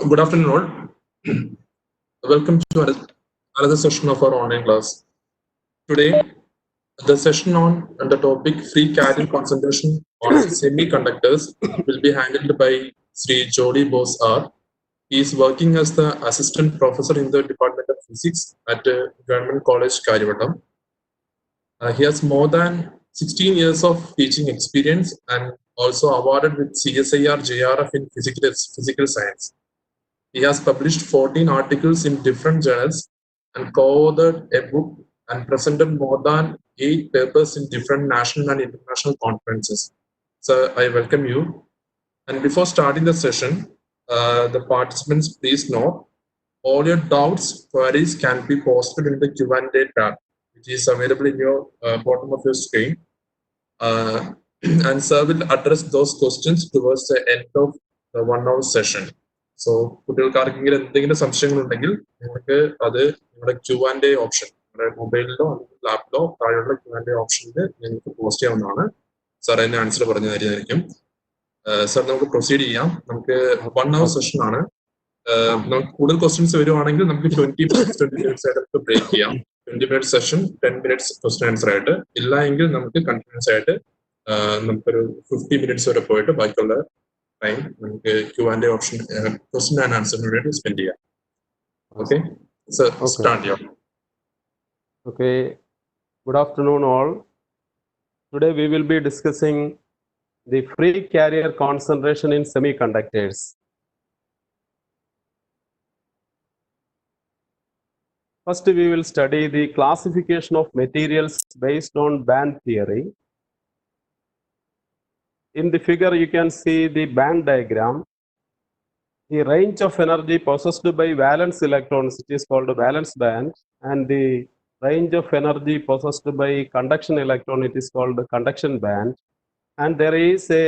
Good afternoon, all. Welcome to another session of our online class. Today, the session on the topic free carrier concentration on semiconductors will be handled by Sri Jody Bose R. He is working as the assistant professor in the Department of Physics at Government College, Karyavatam. He has more than 16 years of teaching experience and also awarded with CSIR JRF in physical science. He has published 14 articles in different journals and co-authored a book and presented more than 8 papers in different national and international conferences. So I welcome you. And before starting the session, the participants please note all your doubts, queries can be posted in the Q&A tab, which is available in your bottom of your screen. And sir will address those questions towards the end of the 1 hour session. So കുട്ടികൾക്ക് ആർക്കെങ്കിലും എന്തെങ്കിലും സംശയങ്ങളുണ്ടെങ്കിൽ നിങ്ങൾക്ക് അത് നിങ്ങളുടെ Q&A option നിങ്ങളുടെ മൊബൈലിലോ അല്ലെങ്കിൽ ലാപ്പിലോ താഴെയുള്ള Q&A ഓപ്ഷനിൽ നിങ്ങൾക്ക് പോസ്റ്റ് ചെയ്യാവുന്നതാണ്. സാർ അതിന് ആൻസർ പറഞ്ഞു തരുന്നതായിരിക്കും. സാർ നമുക്ക് പ്രൊസീഡ് ചെയ്യാം. നമുക്ക് 1 hour സെഷൻ ആണ്. നമുക്ക് കൂടുതൽ ക്വസ്റ്റ്യൻസ് വരുവാണെങ്കിൽ നമുക്ക് 20 minutes ആയിട്ട് ബ്രേക്ക് ചെയ്യാം. 20 minutes session 10 minutes question answer ആയിട്ട്, ഇല്ല എങ്കിൽ നമുക്ക് കണ്ടിന്യൂസ് ആയിട്ട് നമുക്കൊരു 50 minutes വരെ പോയിട്ട് ബാക്കിയുള്ള ടൈം നമുക്ക് Q&A ഓപ്ഷൻ ക്വസ്റ്റ്യൻ ആൻഡ് ആൻസറിന് വേണ്ടി സ്പെൻഡ് ചെയ്യാം. ഓക്കെ സർ, സ്റ്റാർട്ട് ചെയ്യാം. Okay, good afternoon all. Today we will be discussing the free carrier concentration in semiconductors. First, we will study the classification of materials based on band theory. In the figure, you can see the band diagram. The range of energy possessed by valence electrons, it is called valence band, and the range of energy possessed by conduction electron, it is called the conduction band. And there is a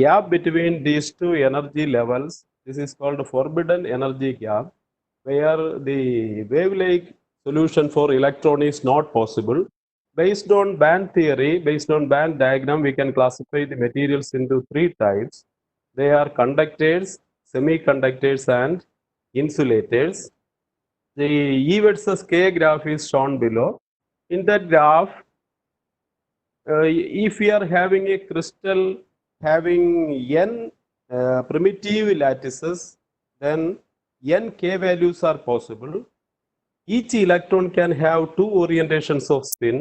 gap between these two energy levels. This is called the forbidden energy gap, where the wavelength solution for electron is not possible. Based on band theory, based on band diagram, we can classify the materials into 3 types. They are conductors, semiconductors, and insulators. The E versus K graph is shown below. In that graph, if we are having a crystal having n primitive lattices, then n k values are possible. Each electron can have 2 orientations of spin.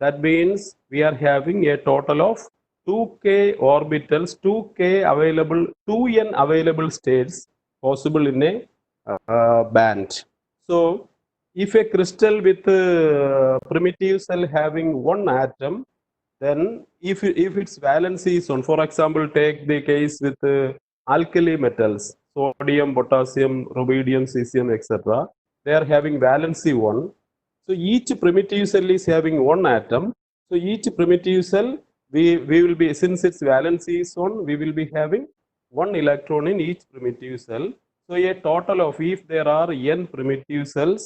That means we are having a total of 2k orbitals, 2k available, 2n available states possible in a band. So if a crystal with primitive cell having 1 atom, then if its valency is 1, for example, take the case with alkali metals, sodium, potassium, rubidium, cesium, etc. They are having valency 1. So each primitive cell is having 1 atom. So each primitive cell, we will be, since its valency is 1, we will be having 1 electron in each primitive cell. So a total of, if there are n primitive cells,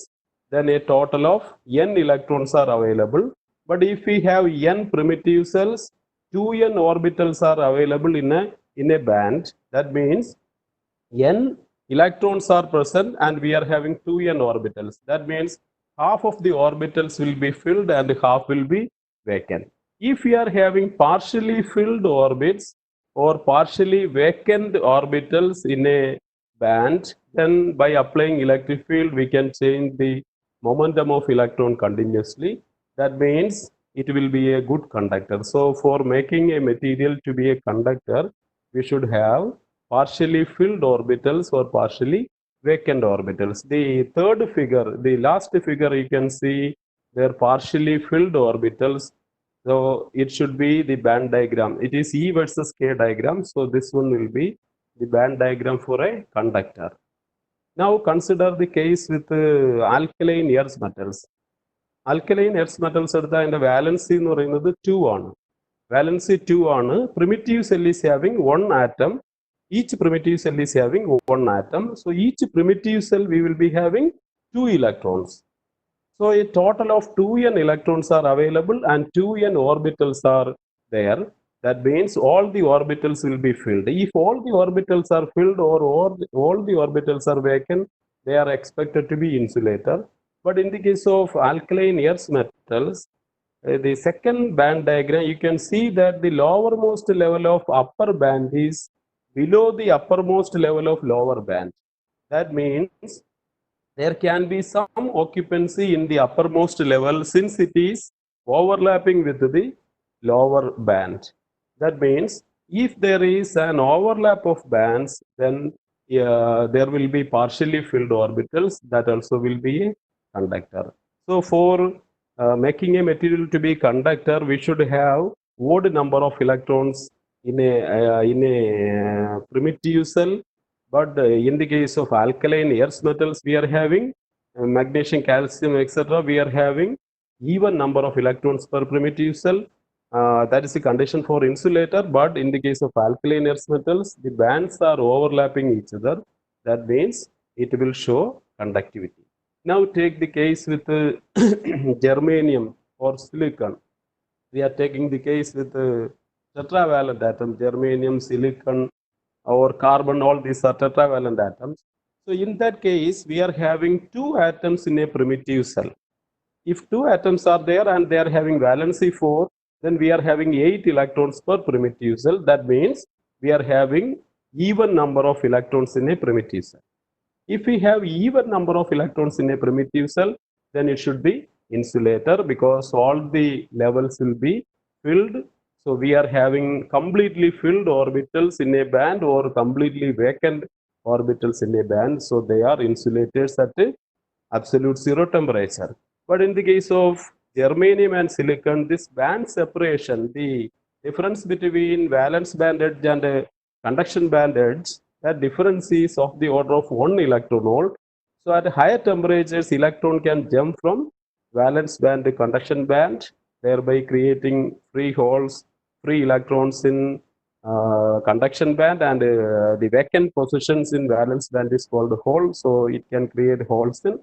then a total of n electrons are available. But if we have n primitive cells, 2n orbitals are available in a band. That means n electrons are present and we are having 2n orbitals. That means half of the orbitals will be filled and half will be vacant. If we are having partially filled orbits or partially vacant orbitals in a band, then by applying electric field, we can change the momentum of electron continuously. That means it will be a good conductor. So for making a material to be a conductor, we should have partially filled orbitals or partially vacant orbitals. The third figure, the last figure, you can see they're partially filled orbitals. So it should be the band diagram. It is E versus K diagram. So this one will be the band diagram for a conductor. Now consider the case with alkaline earth metals. Alkaline earth metals എടുത്താൽ അതിന്റെ valency എന്ന് പറയുന്നത് 2 ആണ്. Valency 2 ആണ്. Primitive cell is having 1 atom. Each primitive cell is having 1 atom. So each primitive cell we will be having 2 electrons. So a total of 2n electrons are available and 2n orbitals are there. That means all the orbitals will be filled. If all the orbitals are filled or all the orbitals are vacant, they are expected to be insulator. But in the case of alkaline earth metals, the second band diagram, you can see that the lowermost level of upper band is below the uppermost level of lower band. That means there can be some occupancy in the uppermost level since it is overlapping with the lower band. That means if there is an overlap of bands, then there will be partially filled orbitals that also will be a conductor. So for making a material to be conductor, we should have odd number of electrons in a primitive cell. But in the case of alkaline earth metals, we are having magnesium, calcium, etc. We are having even number of electrons per primitive cell. That is the condition for insulator. But in the case of alkaline earth metals, the bands are overlapping each other. That means it will show conductivity. Now take the case with germanium or silicon. We are taking the case with tetravalent atom, germanium, silicon, or carbon, all these are tetravalent atoms. So in that case, we are having two atoms in a primitive cell. If two atoms are there and they are having valency 4, then we are having 8 electrons per primitive cell. That means we are having even number of electrons in a primitive cell. If we have even number of electrons in a primitive cell, then it should be insulator because all the levels will be filled. So we are having completely filled orbitals in a band or completely vacant orbitals in a band. So they are insulators at absolute zero temperature. But in the case of germanium and silicon, this band separation, the difference between valence band edge and conduction band edge, that difference is of the order of 1 electron volt. So at higher temperatures, electron can jump from valence band to conduction band, thereby creating free holes, free electrons in conduction band, and the vacant positions in valence band is called hole. So it can create holes in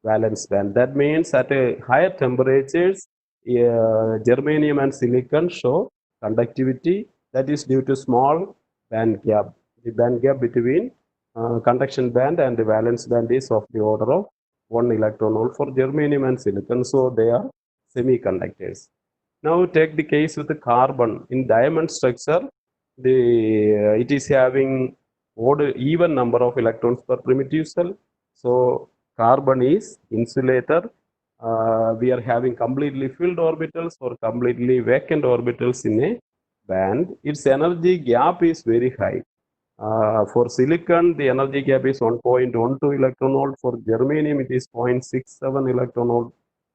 valence band. That means at a higher temperatures, germanium and silicon show conductivity. That is due to small band gap. The band gap between conduction band and the valence band is of the order of 1 electron volt for germanium and silicon. So they are semiconductors. Now take the case with the carbon. In diamond structure, it is having odd even number of electrons per primitive cell. So carbon is insulator. We are having completely filled orbitals or completely vacant orbitals in a band. Its energy gap is very high. For silicon, the energy gap is 1.12 electron volt. For germanium, it is 0.67 electron volt.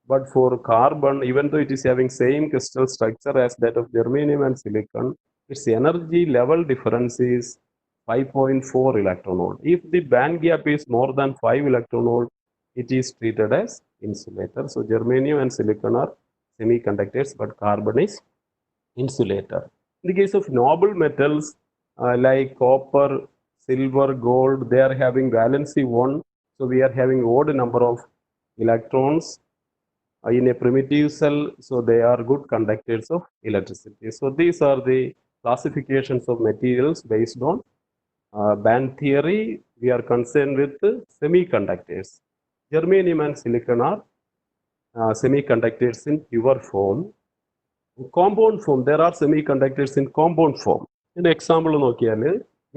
But for carbon, even though it is having same crystal structure as that of germanium and silicon, its energy level difference is 5.4 electron volt. If the band gap is more than 5 electron volt, it is treated as insulator. So germanium and silicon are semiconductors, but carbon is insulator. In the case of noble metals like copper, silver, gold, they are having valency 1. So we are having odd number of electrons in a primitive cell. So they are good conductors of electricity. So these are the classifications of materials based on band theory. We are concerned with semiconductors. Germanium and silicon are semiconductors in pure form. In compound form, there are semiconductors in compound form. In example, നോക്കിയാൽ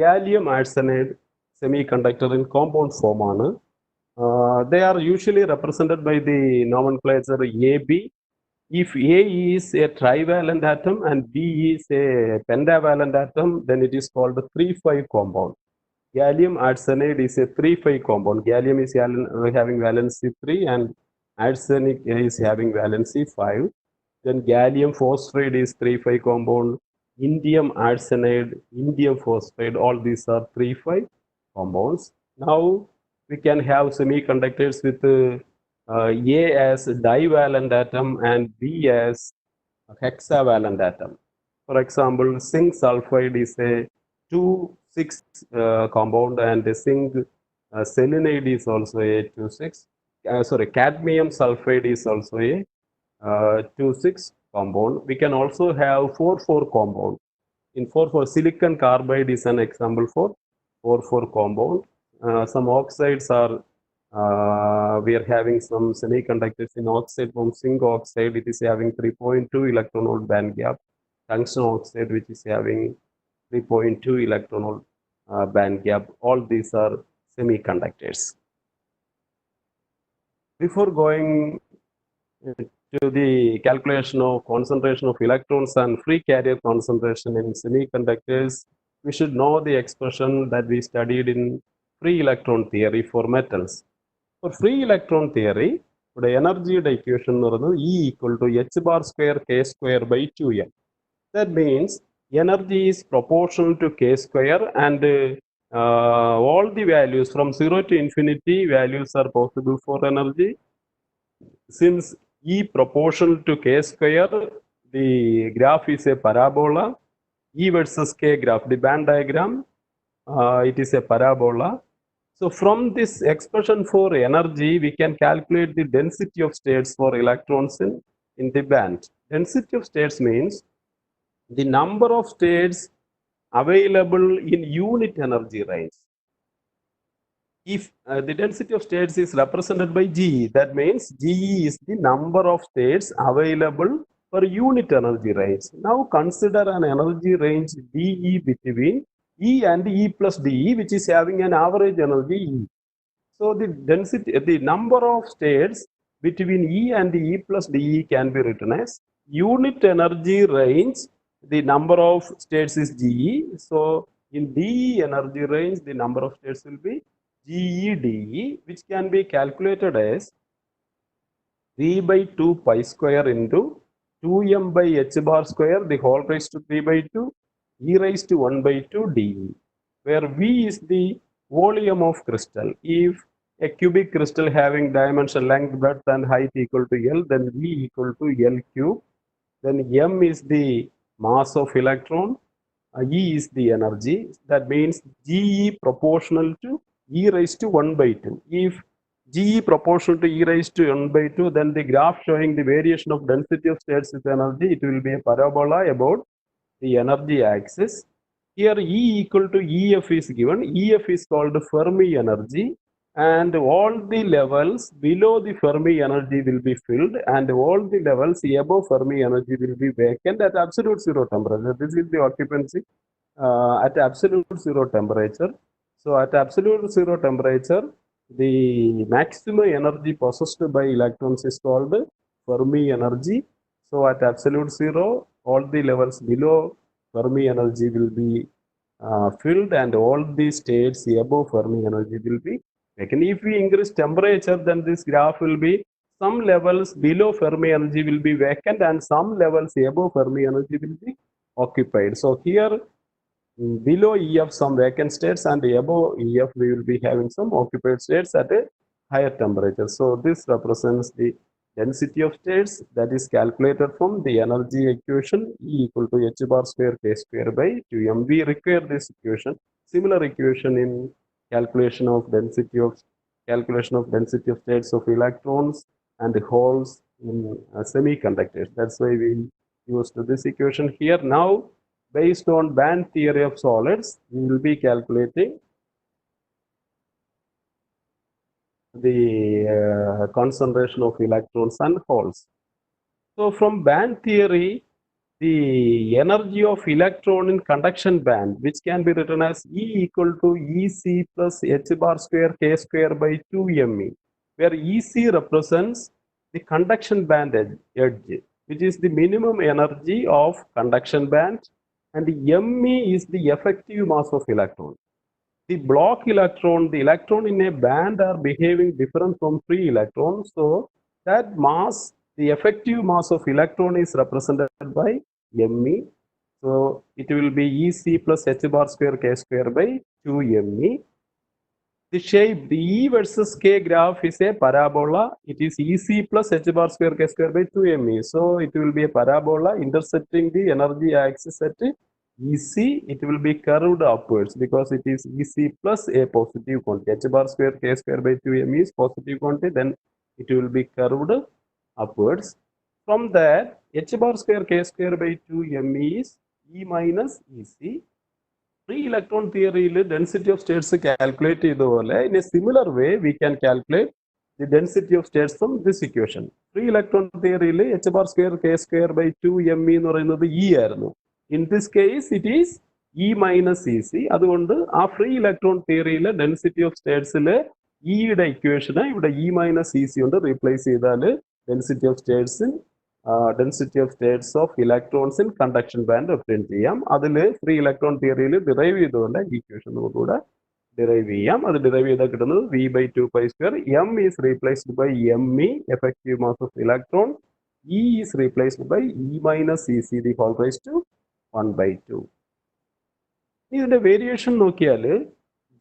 gallium arsenide semiconductor in compound form ആണ്. They are usually represented by the nomenclature AB. If A is a trivalent atom and B is a pentavalent atom, then it is called a 3,5 compound. Gallium arsenide is a 3,5 compound. Gallium is having valency 3 and arsenic is having valency 5. Then gallium phosphide is 3,5 compound. Indium arsenide, indium phosphide, all these are 3,5 compounds. Now we can have semiconductors with A as divalent atom and B as hexavalent atom. For example, zinc sulfide is a 2,6 compound, and the zinc selenide is also a 2,6. Cadmium sulfide is also a 2,6. compound. We can also have 4,4 compound. In 4,4, silicon carbide is an example for 4,4 compound. Some oxides are, we are having some semiconductors in oxide from zinc oxide. It is having 3.2 electron volt band gap. Tungsten oxide, which is having 3.2 electron volt band gap. All these are semiconductors. Before going to the calculation of concentration of electrons and free carrier concentration in semiconductors, we should know the expression that we studied in free electron theory for metals. For free electron theory, the energy equation is E equal to h bar square k square by 2m. That means energy is proportional to k square, and all the values from 0 to infinity values are possible for energy. Since E proportional to k square, the graph is a parabola. E versus k graph, the band diagram, it is a parabola. So from this expression for energy, we can calculate the density of states for electrons in the band. Density of states means the number of states available in unit energy range. If the density of states is represented by GE, that means GE is the number of states available per unit energy range. Now consider an energy range DE between E and E plus DE, which is having an average energy E. So the density, the number of states between E and E plus DE can be written as unit energy range. The number of states is GE. So in DE energy range, the number of states will be GE/DE, which can be calculated as 3 by 2 pi square into 2m by h bar square, the whole raised to 3 by 2, e raised to 1 by 2 dE, where V is the volume of crystal. If a cubic crystal having dimension, length, breadth and height equal to L, then V equal to L cube. Then M is the mass of electron, E is the energy. That means GE proportional to E raised to 1 by 2. If GE proportional to E raised to 1 by 2, then the graph showing the variation of density of states with energy, it will be a parabola about the energy axis. Here E equal to EF is given. EF is called Fermi energy, and all the levels below the Fermi energy will be filled, and all the levels above Fermi energy will be vacant at absolute zero temperature. This is the occupancy at absolute zero temperature. So at absolute zero temperature, the maximum energy possessed by electrons is called Fermi energy. So at absolute zero, all the levels below Fermi energy will be filled, and all the states above Fermi energy will be vacant. If we increase temperature, then this graph will be some levels below Fermi energy will be vacant, and some levels above Fermi energy will be occupied. So here below EF some vacant states, and above EF we will be having some occupied states at a higher temperature. So this represents the density of states that is calculated from the energy equation E equal to h bar square k square by 2m. We require this equation, similar equation in calculation of density of states of electrons and holes in semiconductors. That's why we used this equation here. Now, based on band theory of solids, we will be calculating the concentration of electrons and holes. So from band theory, the energy of electron in conduction band, which can be written as E equal to EC plus h bar square k square by 2me, where EC represents the conduction band edge, which is the minimum energy of conduction band, and the Me is the effective mass of electron. The block electron, the electron in a band are behaving different from free electrons. So that mass, the effective mass of electron is represented by Me. So it will be EC plus h bar square k square by 2me. The shape, the E versus K graph is a parabola. It is EC plus h bar square k square by 2me. So it will be a parabola intersecting the energy axis at EC. It will be curved upwards because it is EC plus a positive quantity. H bar square k square by 2me is positive quantity, then it will be curved upwards. From that, h bar square k square by 2m is E minus EC. Free electron theory density of states calculate in a similar way we can calculate the density of states from this equation. Free electron theory h bar square k square by 2m എന്ന് പറയുന്നത് E ആയിരുന്നു. In this case it is E minus EC. അതുകൊണ്ട് ആ free electron തിയറിയിലെ density of സ്റ്റേറ്റ്സിലെ ഇയുടെ ഇക്വേഷനെ ഇവിടെ E minus EC കൊണ്ട് replace ചെയ്താൽ density of States density of states of electrons in conduction band obtain ചെയ്യാം. അതിൽ ഫ്രീ ഇലക്ട്രോൺ തിയറിയിൽ ഡിറൈവ് ചെയ്തുകൊണ്ട് ഇക്വേഷൻ കൂടെ ഡിറൈവ് ചെയ്യാം. അത് ഡിറൈവ് ചെയ്താൽ കിട്ടുന്നത് v by 2 pi square. M is replaced by me, effective mass of electron. E is replaced by E minus EC, the whole raised to 1 by 2. ഇതിന്റെ variation നോക്കിയാൽ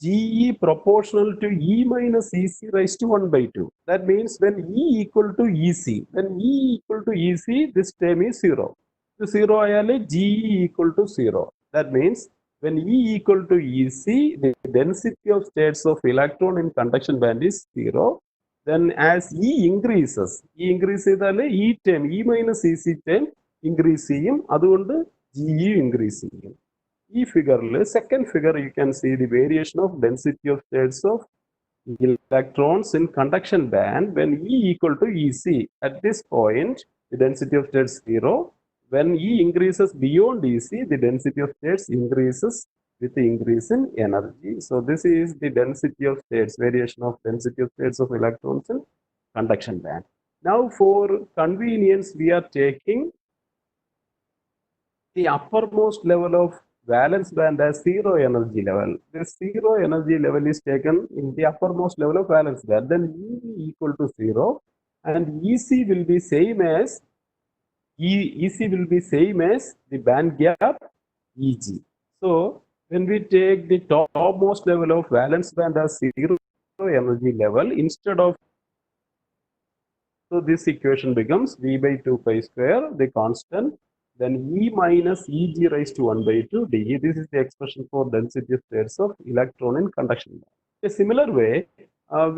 GE proportional to E minus EC raised to 1 by 2. That means when E equal to EC, this term is 0. So 0 ayale GE equal to 0. That means when E equal to EC, the density of states of electron in conduction band is 0. Then as E increases E term, E minus EC term increase ചെയ്യും. അതുകൊണ്ട് GE increase ചെയ്യും. Second figure, you can see the variation of density of states of electrons in conduction band when E equal to EC. At this point, the density of states 0. When E increases beyond EC, the density of states increases with the increase in energy. So this is the density of states, variation of density of states of electrons in conduction band. Now for convenience, we are taking the uppermost level of valence band as 0 energy level. This 0 energy level is taken in the uppermost level of valence band. Then E equal to 0 and EC will be same as the band gap EG. So when we take the topmost level of valence band as 0 energy level, instead of, so this equation becomes V by 2 pi square, the constant, then E minus EG raised to 1 by 2 dE. This is the expression for density of states of electron in conduction band. A similar way,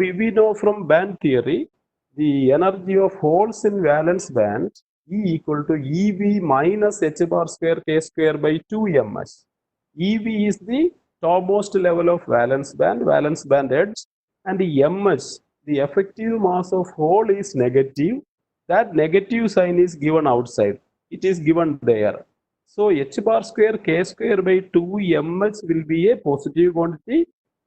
we know from band theory, the energy of holes in valence band E equal to EV minus h bar square k square by 2ms. EV is the topmost level of valence band edge, and the ms, the effective mass of hole is negative. That negative sign is given outside. It is given there. So h bar square k square by 2ms will be a positive quantity.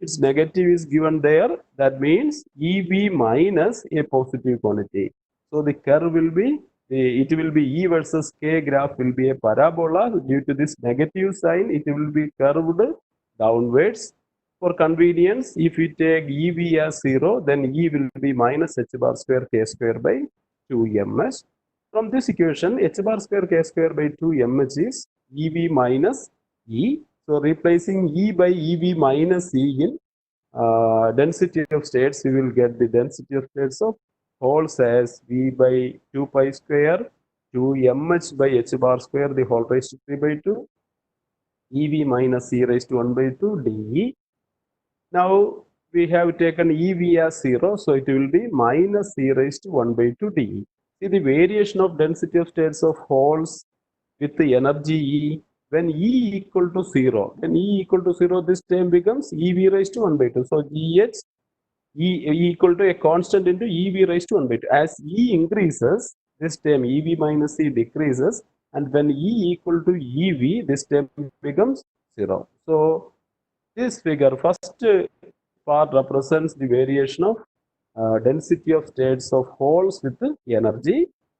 Its negative is given there. That means EV minus a positive quantity. So the curve will be, it will be E versus K graph will be a parabola. Due to this negative sign, it will be curved downwards. For convenience, if we take EV as 0, then E will be minus h bar square k square by 2ms. From this equation, h bar square k square by 2ms is EV minus E. So replacing E by EV minus E in density of states, we will get the density of states of holes as V by 2 pi square 2ms by h bar square the whole raised to 3 by 2 EV minus E raised to 1 by 2 dE. Now we have taken EV as 0, so it will be minus E raised to 1 by 2 dE. See the variation of density of states of holes with the energy E. When E equal to 0, this term becomes EV raised to 1 by 2. So GH E equal to a constant into EV raised to 1 by 2. As E increases, this term EV minus E decreases, and when E equal to EV, this term becomes 0. So this figure, first part represents the variation of density of states of holes with energy.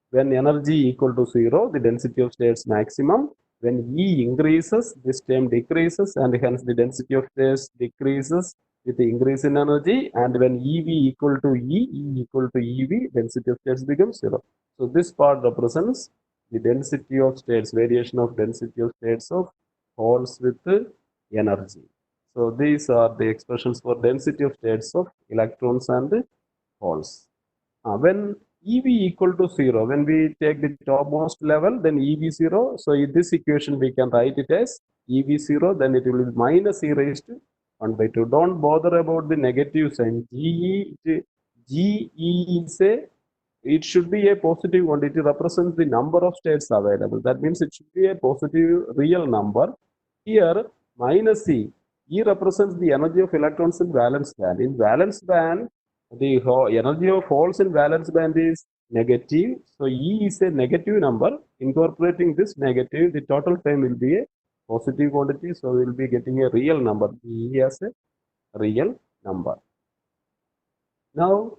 When energy equal to 0, the density of states maximum. When E increases, this term decreases, and hence the density of states decreases with the increase in energy. And when EV equal to E equal to EV, density of states becomes 0. So this part represents the density of states, variation of density of states of holes with energy. So these are the expressions for density of states of electrons and holes. When EV equal to 0, when we take the topmost level, then EV 0. So in this equation, we can write it as EV 0, then it will be minus E raised to 1 by 2. Don't bother about the negative sign. GE is a it should be a positive quantity, represents the number of states available. That means it should be a positive real number. Here, minus E. E represents the energy of electrons in valence band. In valence band, the energy of holes in valence band is negative. So E is a negative number. Incorporating this negative, the total time will be a positive quantity. So we will be getting a real number. E as a real number. Now,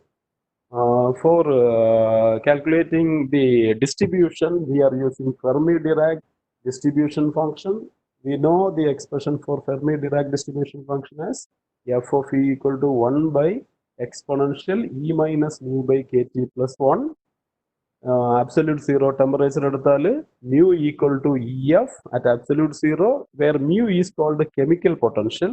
for calculating the distribution, we are using Fermi-Dirac distribution function. We know the expression for Fermi-Dirac distribution function as f of E equal to 1 by exponential E minus mu by kT plus 1. Absolute zero temperature at mu equal to EF at absolute zero, where mu is called the chemical potential.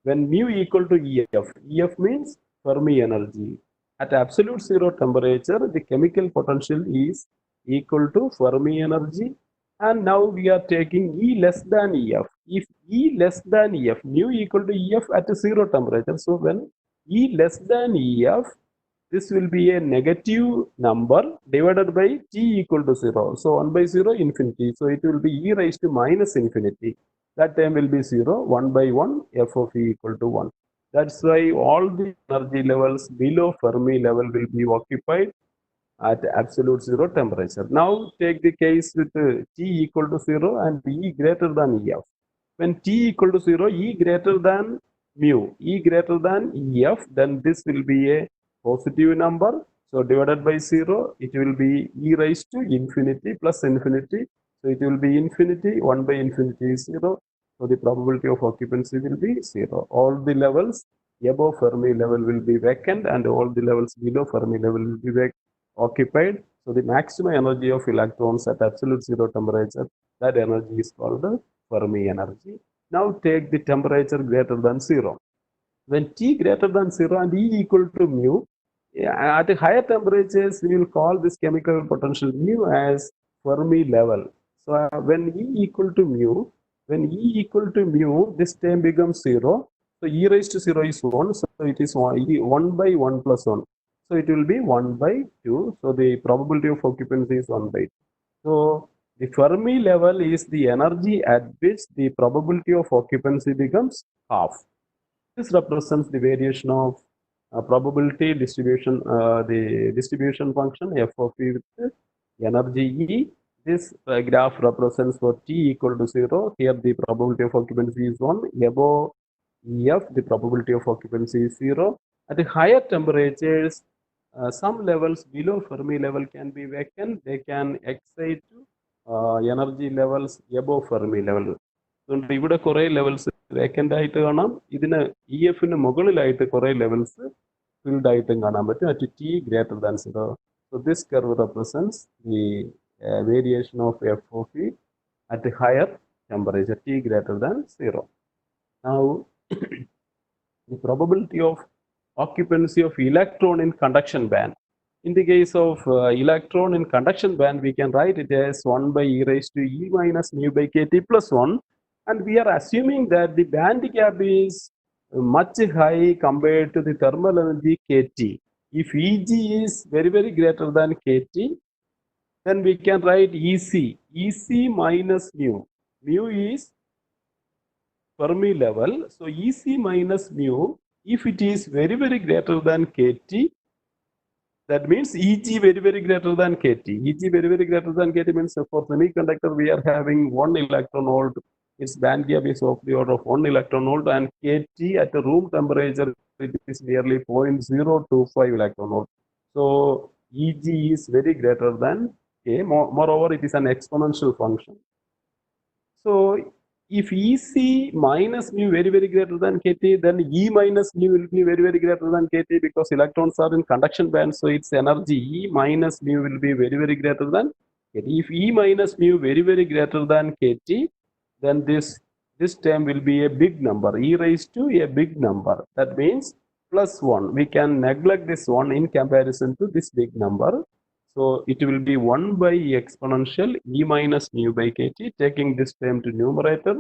When mu equal to EF means Fermi energy. At absolute zero temperature, the chemical potential is equal to Fermi energy. And now we are taking E less than EF. If E less than EF, mu equal to EF at zero temperature. So when E less than EF, this will be a negative number divided by T equal to 0. So 1 by 0, infinity. So it will be E raised to minus infinity. That term will be 0, 1 by 1, f of E equal to 1. That's why all the energy levels below Fermi level will be occupied at absolute zero temperature. Now take the case with T equal to 0 and E greater than EF. When T equal to 0, E greater than mu, E greater than EF, then this will be a positive number. So divided by 0, it will be E raised to infinity plus infinity. So it will be infinity, 1 by infinity is 0. So the probability of occupancy will be 0. All the levels above Fermi level will be vacant and all the levels below Fermi level will be occupied. So the maximum energy of electrons at absolute zero temperature, that energy is called the Fermi energy. Now take the temperature greater than 0. When T greater than 0 and E equal to mu, at higher temperatures, we will call this chemical potential mu as Fermi level. So when E equal to mu, this term becomes 0. So E raised to 0 is 1. So it is 1 by 1 plus 1. So it will be 1 by 2. So the probability of occupancy is 1 by 2. So the Fermi level is the energy at which the probability of occupancy becomes half. This represents the variation of probability distribution, the distribution function f of E with energy E. This graph represents for T equal to 0. Here the probability of occupancy is 1. Above EF, the probability of occupancy is 0. At higher temperatures, some levels below Fermi level can be vacant. They can excite energy levels above Fermi level. അതുകൊണ്ട് ഇവിടെ കുറെ levels vacant ആയിട്ട് കാണാം. ഇതിന് E എഫിന് മുകളിലായിട്ട് കുറെ levels filled ആയിട്ടും കാണാൻ പറ്റും at T greater than 0. So this curve represents the variation of F of E at higher temperature T greater than 0. Now, the probability of occupancy of electron in conduction band. In the case of electron in conduction band, we can write it as 1 by E raised to E minus mu by kT plus 1. And we are assuming that the band gap is much high compared to the thermal energy kT. If Eg is very, very greater than kT, then we can write EC. EC minus mu. Mu is Fermi level. So EC minus mu, if it is very, very greater than kT, that means Eg very, very greater than kT. Eg very, very greater than kT means for semiconductor, we are having 1 electron volt. Its band gap is of the order of 1 electron volt, and kT at the room temperature, it is nearly 0.025 electron volt. So Eg is very greater than K. Moreover, it is an exponential function. So if EC minus mu very, very greater than kT, then E minus mu will be very, very greater than kT because electrons are in conduction band. So its energy E minus mu will be very, very greater than kT. If E minus mu very, very greater than kT, then this term will be a big number, E raised to a big number. That means plus 1. We can neglect this 1 in comparison to this big number. So it will be 1 by exponential E minus mu by kT, taking this term to numerator.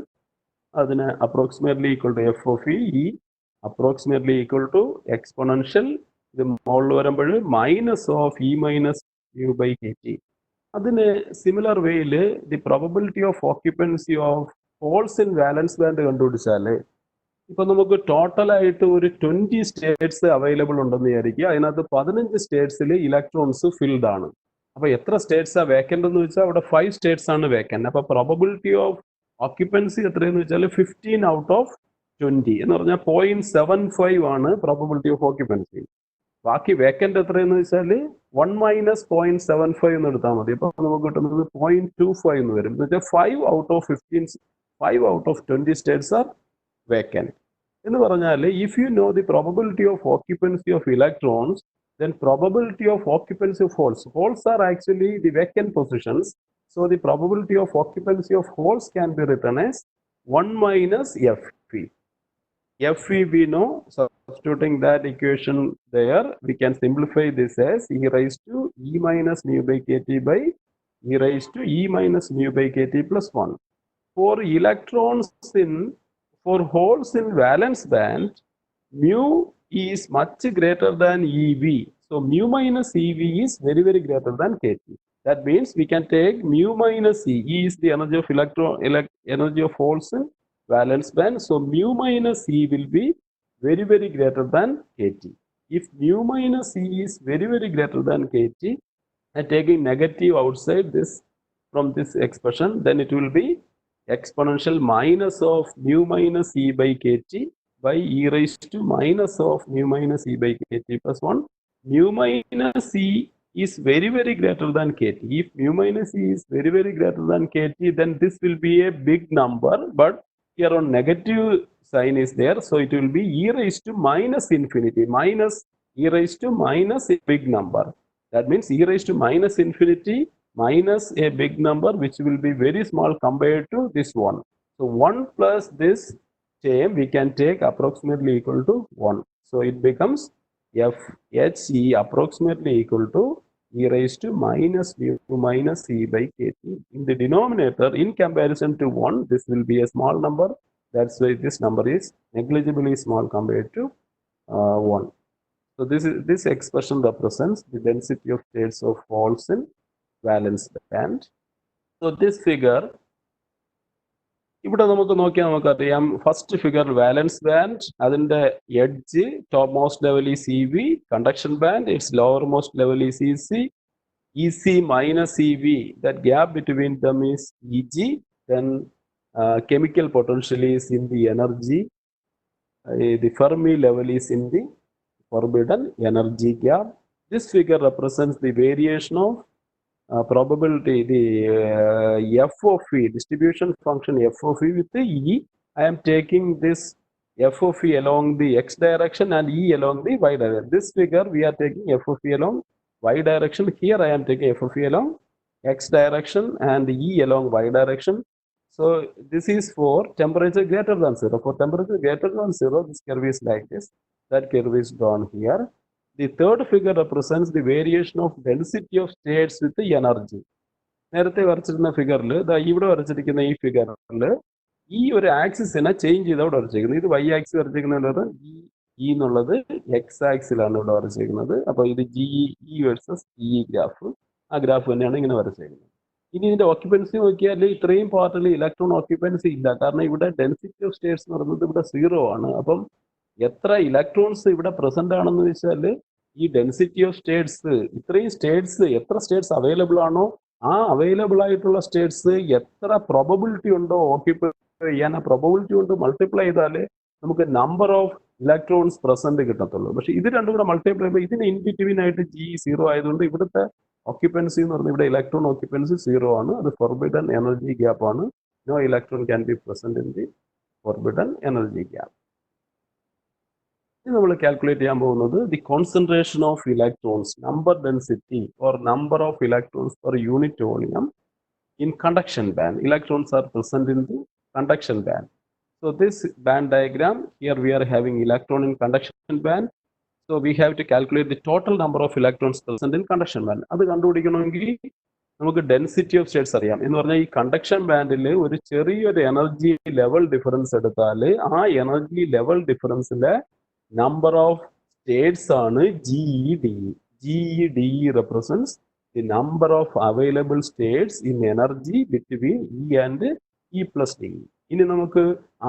Then approximately equal to f of E, approximately equal to exponential ഇത് മുകളിൽ വരുമ്പോൾ minus of E minus mu by K T. അതിന് similar വേയിൽ the probability of occupancy of holes in valence band കണ്ടുപിടിച്ചാൽ ഇപ്പൊ നമുക്ക് ടോട്ടലായിട്ട് ഒരു 20 States available ഉണ്ടെന്ന് വിചാരിക്കുക. അതിനകത്ത് 15 സ്റ്റേറ്റ്സിൽ ഇലക്ട്രോൺസ് ഫിൽഡ് ആണ്. അപ്പൊ എത്ര സ്റ്റേറ്റ്സ് ആ വേക്കന്റ് എന്ന് വെച്ചാൽ അവിടെ 5 സ്റ്റേറ്റ്സ് ആണ് വേക്കന്റ്. അപ്പൊ പ്രോബബിലിറ്റി ഓഫ് ഓക്യുപ്പൻസി എത്രയെന്ന് വെച്ചാൽ 15 ഔട്ട് ഓഫ് 20 എന്ന് പറഞ്ഞാൽ 0.75 ആണ് പ്രോബബിലിറ്റി ഓഫ് ഓക്യുപ്പൻസി. ബാക്കി വേക്കന്റ് എത്രയെന്ന് വെച്ചാൽ 1 മൈനസ് 0.75 എന്ന് എടുത്താൽ മതി. അപ്പൊ നമുക്ക് കിട്ടുന്നത് 0.25 എന്ന് വരും. എന്ന് വെച്ചാൽ 5 out of 20 States R vacant. എന്ന് പറഞ്ഞാൽ if you know the probability of occupancy of electrons, then probability of occupancy of holes are actually the vacant positions. So the probability of occupancy of holes can be written as 1 minus Fe. Fe we know, substituting that equation there, we can simplify this as e raised to e minus mu by kt by e raised to e minus mu by kt plus 1. For electrons for holes in valence band, mu is much greater than EV. So mu minus EV is very, very greater than KT. That means we can take mu minus E. E is the energy of energy of holes in valence band. So mu minus E will be very, very greater than KT. If mu minus E is very, very greater than KT, and taking negative outside this from this expression, then it will be exponential minus of mu minus e by kt by e raised to minus of mu minus e by kt plus 1. Mu minus e is very, very greater than kt. If mu minus e is very, very greater than kt, then this will be a big number, but here on negative sign is there, so it will be e raised to minus infinity, minus e raised to minus a big number. That means e raised to minus infinity minus a big number which will be very small compared to this one. So 1 plus this term we can take approximately equal to 1. So it becomes FHE approximately equal to e raised to minus mu minus e by kt. In the denominator, in comparison to 1, this will be a small number. That's why this number is negligibly small compared to 1. So this expression represents the density of states of holes in valence band. So this figure, ഇവിടെ നമുക്ക് നോക്കിയാൽ നമുക്കറിയാം first figure valence band, അതിന്റെ edge top most level is E V, conduction band its lower most level is E C minus E V, that gap between them is E G, then chemical potential is in the energy, the Fermi level is in the forbidden energy gap. This figure represents the variation of probability, the f of e, distribution function f of e with the e. I am taking this f of e along the x direction and e along the y direction. This figure we are taking f of e along y direction. Here I am taking f of e along x direction and e along y direction. So this is for temperature greater than 0. For temperature greater than 0, this curve is like this. That curve is drawn here. The third figure represents the variation of density of states with the energy. നേരത്തെ വരച്ചിരുന്ന ഫിഗറിൽ ഇവിടെ വരച്ചിരിക്കുന്ന ഈ ഫിഗറിൽ ഈ ഒരു ആക്സിസിനെ change ചെയ്ത് അവിടെ വരച്ചിരിക്കുന്നത്. ഇത് y ആക്സിസ് വരച്ചിരിക്കുന്നത് ഈ എന്നുള്ളത് x ആക്സിലാണ് ഇവിടെ വരച്ചിരിക്കുന്നത്. അപ്പോൾ ഇത് GE വേഴ്സസ് TE ഗ്രാഫ്, ആ ഗ്രാഫ് തന്നെയാണ് ഇങ്ങനെ വരച്ചിരിക്കുന്നത്. ഇനി ഇതിന്റെ ഓക്യുപ്പൻസി നോക്കിയാൽ ഇത്രയും പാർട്ടിൽ ഇലക്ട്രോൺ ഓക്യുപ്പൻസി ഇല്ല, കാരണം ഇവിടെ ഡെൻസിറ്റി ഓഫ് സ്റ്റേറ്റ്സ് എന്ന് പറയുന്നത് ഇവിടെ 0 ആണ്. അപ്പം എത്ര ഇലക്ട്രോൺസ് ഇവിടെ പ്രസന്റ് ആണെന്ന് വെച്ചാൽ ഈ ഡെൻസിറ്റി ഓഫ് സ്റ്റേറ്റ്സ്, ഇത്രയും സ്റ്റേറ്റ്സ്, എത്ര സ്റ്റേറ്റ്സ് അവൈലബിൾ ആണോ ആ അവൈലബിൾ ആയിട്ടുള്ള സ്റ്റേറ്റ്സ് എത്ര പ്രോബബിലിറ്റി ഉണ്ടോ ഓക്യുപ്പൈ ചെയ്യാൻ, ആ പ്രോബബിലിറ്റി കൊണ്ട് മൾട്ടിപ്ലൈ ചെയ്താലേ നമുക്ക് നമ്പർ ഓഫ് ഇലക്ട്രോൺസ് പ്രസന്റ് കിട്ടത്തുള്ളൂ. പക്ഷെ ഇത് രണ്ടും കൂടെ മൾട്ടിപ്ലൈ ചെയ്യുമ്പോൾ ഇതിന് ഇൻ ബിറ്റ്വീൻ ആയിട്ട് G0 ആയതുകൊണ്ട് ഇവിടുത്തെ ഓക്യുപ്പൻസി എന്ന് പറഞ്ഞാൽ ഇവിടെ ഇലക്ട്രോൺ ഓക്യുപ്പൻസി 0 ആണ്. അത് ഫോർബിഡൻ എനർജി ഗ്യാപ്പ് ആണ്. No electron can be present in the forbidden energy gap. ഇനി നമ്മൾ കാൽക്കുലേറ്റ് ചെയ്യാൻ പോകുന്നത് the concentration of electrons, number density or number of electrons per unit volume in conduction band. Electrons are present in the conduction band. So this band diagram, here we are having electron in conduction band. So we have to calculate the total number of electrons present in conduction band. അത് കണ്ടുപിടിക്കണമെങ്കിൽ നമുക്ക് density of States അറിയാം. എന്ന് പറഞ്ഞാൽ ഈ conduction ബാൻഡിൽ ഒരു ചെറിയൊരു energy level difference എടുത്താൽ ആ എനർജി ലെവൽ ഡിഫറൻസിലെ നമ്പർ ഓഫ് states ആണ് GEDE. GEDE represents the number of available states in energy between E and E plus D. ഇനി നമുക്ക്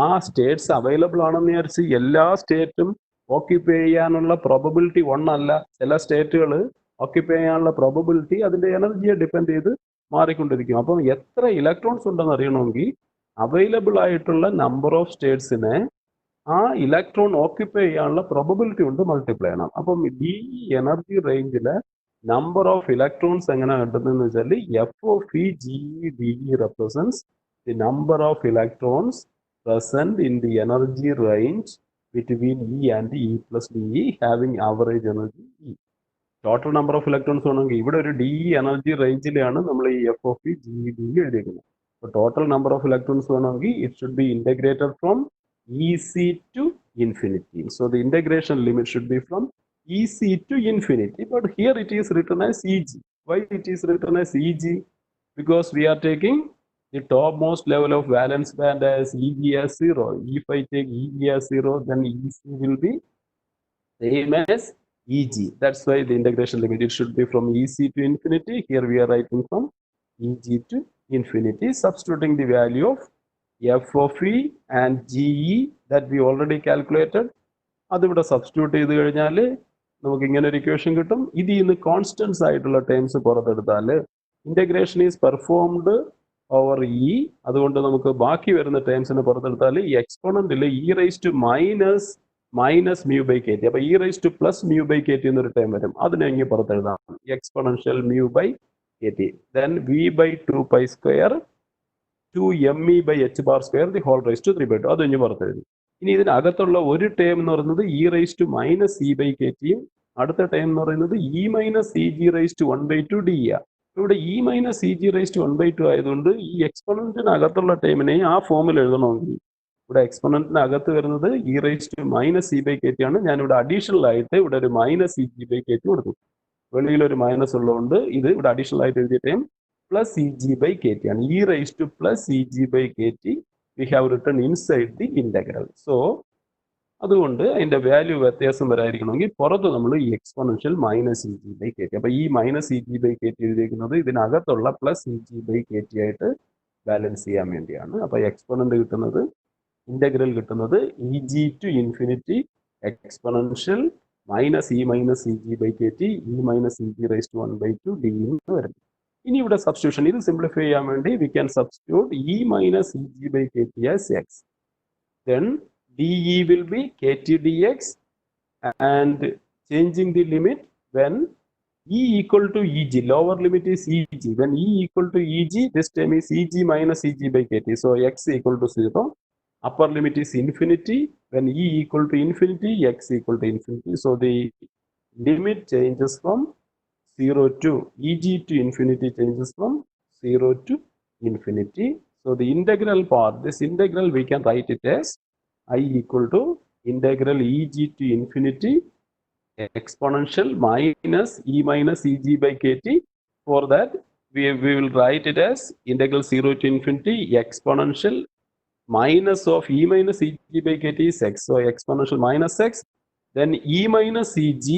ആ സ്റ്റേറ്റ്സ് അവൈലബിൾ ആണെന്ന് വിചാരിച്ച് എല്ലാ സ്റ്റേറ്റും ഓക്യുപ്പൈ ചെയ്യാനുള്ള പ്രോബബിലിറ്റി 1 അല്ല. ചില സ്റ്റേറ്റുകൾ ഓക്യുപ്പൈ ചെയ്യാനുള്ള പ്രോബബിലിറ്റി അതിന്റെ എനർജിയെ ഡിപ്പെൻഡ് ചെയ്ത് മാറിക്കൊണ്ടിരിക്കും. അപ്പം എത്ര ഇലക്ട്രോൺസ് ഉണ്ടെന്ന് അറിയണമെങ്കിൽ അവൈലബിൾ ആയിട്ടുള്ള നമ്പർ ഓഫ് സ്റ്റേറ്റ്സിനെ ആ ഇലക്ട്രോൺ ഓക്യുപ്പൈ ചെയ്യാനുള്ള പ്രോബബിലിറ്റി കൊണ്ട് മൾട്ടിപ്ലൈ ചെയ്യണം. അപ്പം ഈ എനർജി റേഞ്ചിലെ നമ്പർ ഓഫ് ഇലക്ട്രോൺസ് എങ്ങനെ കിട്ടുന്നതെന്ന് വെച്ചാൽ FOFE represents the number of electrons present in the energy range between E and E plus DE having average energy E. Total number of electrons വേണമെങ്കിൽ ഇവിടെ ഒരു DE എനർജി റേഞ്ചിലാണ് നമ്മൾ ഈ FOFE എഴുതിയിരിക്കുന്നത്. അപ്പോൾ ടോട്ടൽ നമ്പർ ഓഫ് ഇലക്ട്രോൺസ് വേണമെങ്കിൽ it should be integrated from EC to infinity. So the integration limit should be from EC to infinity, but here it is written as EG. Why it is written as EG? Because we are taking the topmost level of valence band as EG as 0. If I take EG as 0, then EC will be same as EG. That's why the integration limit, it should be from EC to infinity. Here we are writing from EG to infinity, substituting the value of FOFE and GE that we already calculated. അതിവിടെ substitute ചെയ്ത് കഴിഞ്ഞാൽ നമുക്ക് ഇങ്ങനെ ഒരു equation കിട്ടും. ഇതിൽ നിന്ന് constants ആയിട്ടുള്ള ടേംസ് പുറത്തെടുത്താൽ integration is performed over E. അതുകൊണ്ട് നമുക്ക് ബാക്കി വരുന്ന ടേംസിന് പുറത്തെടുത്താൽ ഈ എക്സ്പോണന്റിൽ minus mu by K T. അപ്പൊ plus mu by K T എന്നൊരു ടേം വരും. അതിനെ ഇങ്ങനെ പുറത്തെഴുതാം, exponential mu by K T. Then V by 2 pi square 2me by h bar square the whole raised to 3/2. അത് ഇനി പുറത്തെഴുതി. ഇനി ഇതിനകത്തുള്ള ഒരു ടേം എന്ന് പറയുന്നത് e by kt യും അടുത്ത ടേം എന്ന് പറയുന്നത് e 1/2 d. ഇവിടെ e - 1/2 ആയതുകൊണ്ട് ഈ എക്സ്പോണന്റിനകത്തുള്ള ടേമിനെ ആ ഫോമിൽ എഴുതണമെങ്കിൽ ഇവിടെ എക്സ്പോണന്റിനകത്ത് വരുന്നത് e by kt ആണ്. ഞാനിവിടെ അഡീഷണൽ ആയിട്ട് ഇവിടെ ഒരു -eg by kt കൊടുത്തു. വെളിയിൽ ഒരു മൈനസ് ഉള്ളതുകൊണ്ട് ഇത് ഇവിടെ അഡീഷണൽ ആയിട്ട് എഴുതിയ term plus Eg by kt and e raised to plus Eg by kt we have written inside the integral. So അതുകൊണ്ട് അതിന്റെ വാല്യൂ വ്യത്യാസം വരായിരിക്കണമെങ്കിൽ പുറത്ത് നമ്മൾ ഈ എക്സ്പോണൻഷ്യൽ -Eg by kt. അപ്പൊ ഈ -Eg by kt എഴുതിയിരിക്കുന്നത് ഇതിനകത്തുള്ള പ്ലസ് Eg by kt ആയിട്ട് ബാലൻസ് ചെയ്യാൻ വേണ്ടിയാണ്. അപ്പൊ എക്സ്പോണന്റ് കിട്ടുന്നത്, ഇന്റഗ്രൽ കിട്ടുന്നത് Eg to infinity exponential -e - Eg by kt e - Eg raised to 1/2 d എന്ന് വരുന്നു. ഇനി ഇവിടെ സബ്സ്റ്റിറ്റ്യൂഷൻ ഇത് സിംപ്ലിഫൈ ചെയ്യാൻ വേണ്ടി we can substitute e - Eg by kt as x. Then dE will be kt dx and changing the limit when e equal to Eg. Lower limit is Eg. When e equal to Eg, this term is Eg minus Eg by kt. So x equal to 0. Upper limit is infinity. When e equal to infinity, x equal to infinity. So the limit changes from 0 to Eg to infinity changes from 0 to infinity. So the integral part, this integral we can write it as I equal to integral Eg to infinity exponential minus e minus Eg by kt. For that we will write it as integral 0 to infinity exponential minus of e minus Eg by kt is x. So exponential minus x, then e minus Eg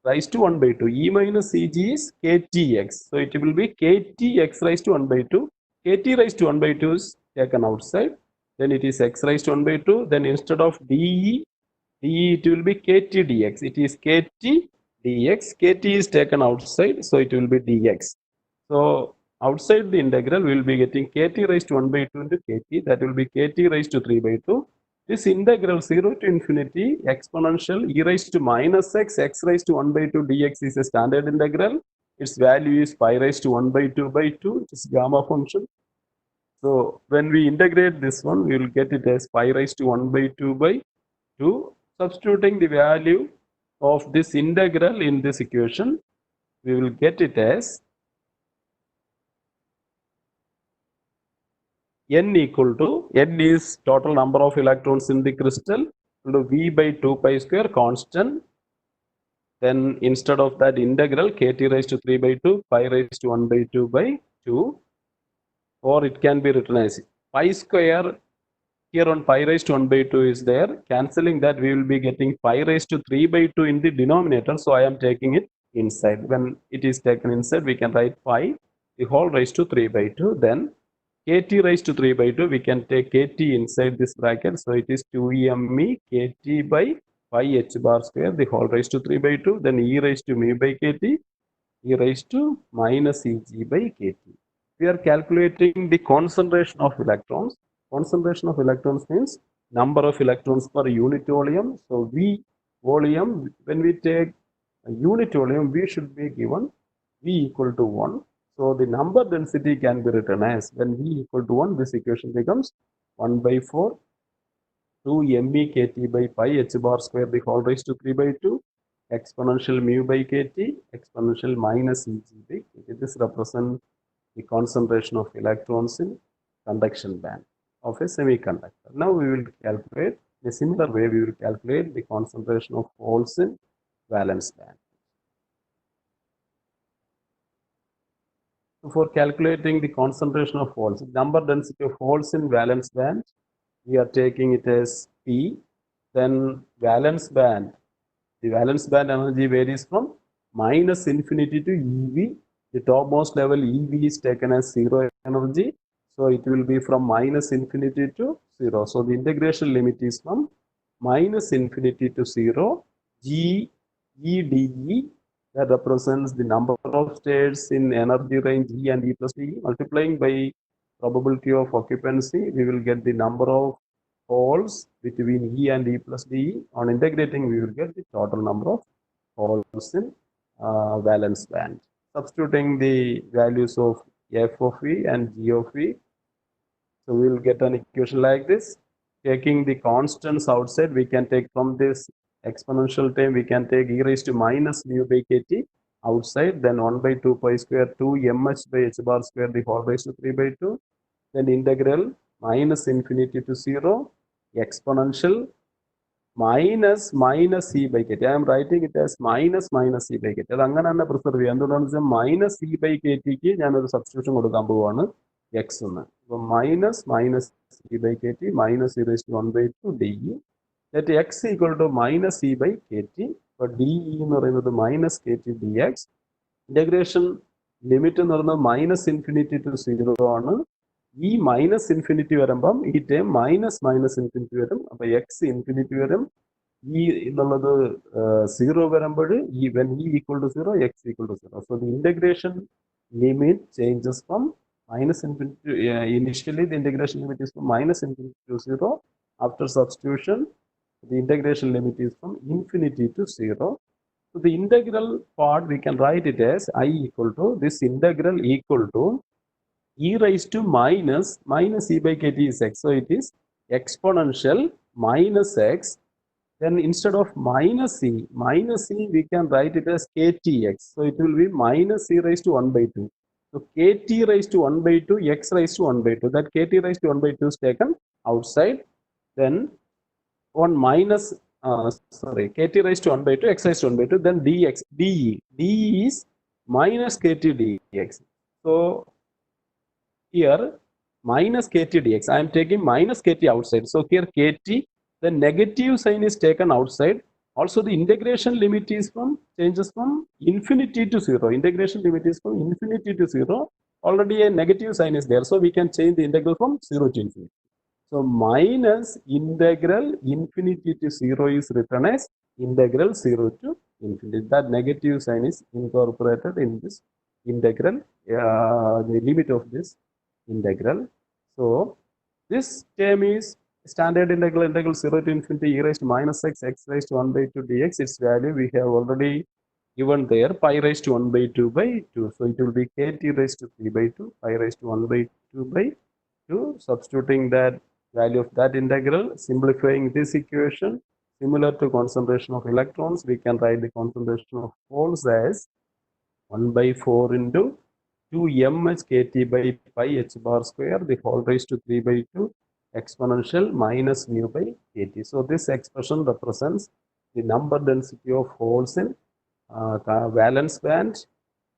raised to 1/2. E minus Eg is ktx. So it will be ktx raised to 1/2. Kt raised to 1/2 is taken outside. Then it is x raised to 1/2. Then instead of dE, it will be kt dx. It is kt dx. Kt is taken outside. So it will be dx. So outside the integral, we will be getting kt raised to 1/2 into kt. That will be kt raised to 3/2. This integral 0 to infinity exponential e raised to minus x, x raised to 1/2 dx is a standard integral. Its value is pi raised to 1/2/2. It is gamma function. So when we integrate this one, we will get it as pi raised to 1/2/2. Substituting the value of this integral in this equation, we will get it as n equal to, n is total number of electrons in the crystal, into v by 2 pi square constant. Then instead of that integral, kt raised to 3/2, pi raised to 1/2/2, or it can be written as pi square here on pi raised to 1 by 2 is there. Cancelling that, we will be getting pi raised to 3 by 2 in the denominator. So I am taking it inside. When it is taken inside, we can write pi the whole raised to 3 by 2. Then kt raised to 3 by 2, we can take kt inside this bracket. So it is 2me kt by pi h bar square, the whole raised to 3 by 2. Then e raised to mu by kt, e raised to minus eg by kt. We are calculating the concentration of electrons. Concentration of electrons means number of electrons per unit volume. So V volume, when we take a unit volume, we should be given V equal to 1. So the number density can be written as, when V equal to 1, this equation becomes 1 by 4 2me kt by pi h bar square, the whole raised to 3 by 2 exponential mu by kt exponential minus eg by kt. This represents the concentration of electrons in conduction band of a semiconductor. Now we will calculate, in a similar way, we will calculate the concentration of holes in valence band. So for calculating the concentration of holes, number density of holes in valence band, we are taking it as P. Then valence band, the valence band energy varies from minus infinity to EV. The topmost level EV is taken as zero energy. So it will be from minus infinity to 0. So the integration limit is from minus infinity to 0. G E dE, that represents the number of states in energy range E and E plus dE. Multiplying by probability of occupancy, we will get the number of holes between E and E plus dE. On integrating, we will get the total number of holes in valence band. Substituting the values of f of E and g of E, so we will get an equation like this. Taking the constants outside, we can take from this exponential term, we can take e raised to minus mu by kt outside, then 1 by 2 pi square 2 mh by h bar square, the whole raised to 3 by 2. Then integral minus infinity to 0 exponential minus e by kt. I am writing it as minus e by kt. അത് അങ്ങനെ തന്നെ preserve ചെയ്യാം. എന്തുകൊണ്ടാണെന്ന് വെച്ചാൽ minus E by K ടിക്ക് ഞാനൊരു substitution കൊടുക്കാൻ പോവുകയാണ് എക്സ് എന്ന്. അപ്പോൾ minus E by K T minus E raise to 1 by 2 D E. That X equal to minus E by K T. അപ്പോൾ ഡി ഇ എന്ന് പറയുന്നത് minus K T D X. Integration limit എന്ന് പറയുന്നത് minus infinity to 0 ആണ്. ഈ minus infinity വരുമ്പം ഈ term minus infinity വരും. അപ്പൊ എക്സ് ഇൻഫിനിറ്റി വരും. ഈ എന്നുള്ളത് 0 വരുമ്പോൾ ഈ when E equal to 0 X equal to 0. So the integration limit changes from minus infinity to, initially the integration limit is from minus infinity to 0. After substitution, the integration limit is from infinity to 0. So the integral part, we can write it as I equal to, this integral equal to e raised to minus e by kt is x. So it is exponential minus x. Then instead of minus e, we can write it as ktx. So it will be minus e raised to 1 by 2. So kt raised to 1 by 2, x raised to 1 by 2. That kt raised to 1 by 2 is taken outside. Then on minus, kt raised to 1 by 2, x raised to 1 by 2. Then dx, de is minus kt dx. So here minus kt dx, I am taking minus kt outside. So here kt, the negative sign is taken outside. Also the integration limit is changes from infinity to 0. Integration limit is from infinity to 0. Already a negative sign is there. So we can change the integral from 0 to infinity. So minus integral infinity to 0 is written as integral 0 to infinity. That negative sign is incorporated in this integral, the limit of this integral. So this term is standard integral 0 to infinity e raised to minus x raised to 1 by 2 dx. Its value we have already given there, pi raised to 1 by 2 by 2. So it will be kt raised to 3 by 2, pi raised to 1 by 2 by 2. Substituting that value of that integral, simplifying this equation, similar to concentration of electrons, we can write the concentration of holes as 1 by 4 into 2mh kt by pi h bar square, the whole raised to 3 by 2 exponential minus mu by kt. So this expression represents the number density of holes in valence band,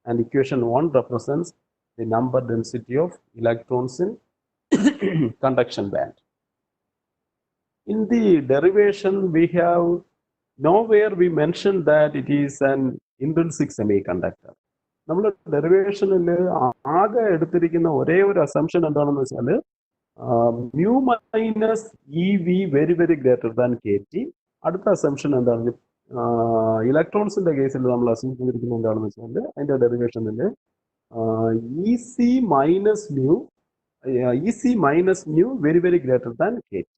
and equation 1 represents the number density of electrons in conduction band. In the derivation, we have nowhere we mentioned that it is an intrinsic semiconductor. നമ്മൾ ഡെറിവേഷനിൽ ആകെ എടുത്തിരിക്കുന്ന ഒരേ ഒരു assumption എന്താണെന്ന് വെച്ചാൽ mu minus E V very very greater than k T. അടുത്ത assumption എന്താണ്? ഇലക്ട്രോൺസിന്റെ കേസിൽ നമ്മൾ അസ്യൂം ചെയ്തിരിക്കുന്നത് എന്താണെന്ന് വെച്ചാൽ അതിന്റെ ഡെറിവേഷനിൽ E C minus mu very very greater than k T.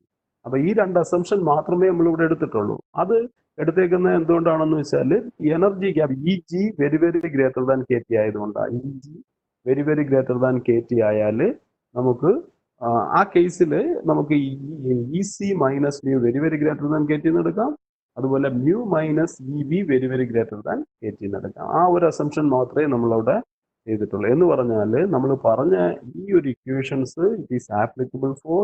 അപ്പൊ ഈ രണ്ട് അസംഷൻ മാത്രമേ നമ്മൾ ഇവിടെ എടുത്തിട്ടുള്ളൂ. അത് എടുത്തേക്കുന്നത് എന്തുകൊണ്ടാണെന്ന് വെച്ചാൽ energy gap E G very very greater than k T ആയതുകൊണ്ടാണ്. E G very very greater than k T ആയാൽ നമുക്ക് ആ കേസിൽ നമുക്ക് E C minus mu very very greater than k T എന്ന് എടുക്കാം. അതുപോലെ mu minus E V very very greater than k T എന്ന് എടുക്കാം. ആ ഒരു അസംഷൻ മാത്രമേ നമ്മളവിടെ ചെയ്തിട്ടുള്ളൂ. എന്ന് പറഞ്ഞാൽ നമ്മൾ പറഞ്ഞ ഈ ഒരു equations it is applicable for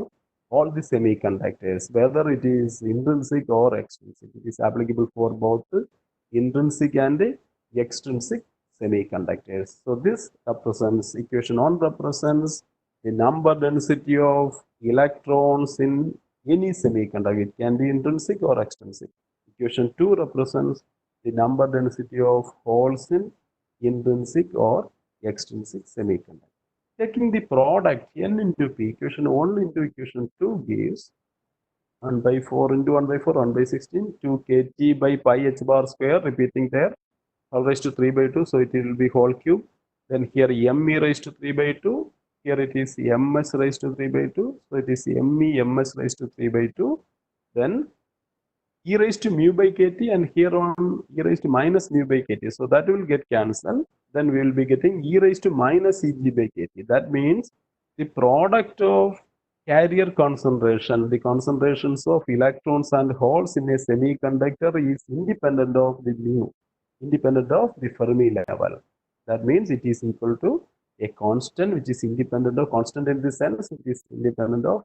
all the semiconductors, whether it is intrinsic or extrinsic. It is applicable for both intrinsic and extrinsic semiconductors. So this represents, equation 1 represents the number density of electrons in any semiconductor. It can be intrinsic or extrinsic. Equation 2 represents the number density of holes in intrinsic or extrinsic semiconductor. Taking the product n into p, equation 1 into equation 2 gives 1 by 4 into 1 by 4, 1 by 16, 2 kt by pi h bar square, repeating there, all raised to 3 by 2, so it will be whole cube. Then here me raised to 3 by 2, here it is ms raised to 3 by 2, so it is me ms raised to 3 by 2. Then e raised to mu by kt, and here on e raised to minus mu by kt, so that will get cancelled. Then we will be getting e raised to minus eg by kt. That means the product of carrier concentration, the concentrations of electrons and holes in a semiconductor is independent of the mu, independent of the Fermi level. That means it is equal to a constant which is independent of, constant in the sense it is independent of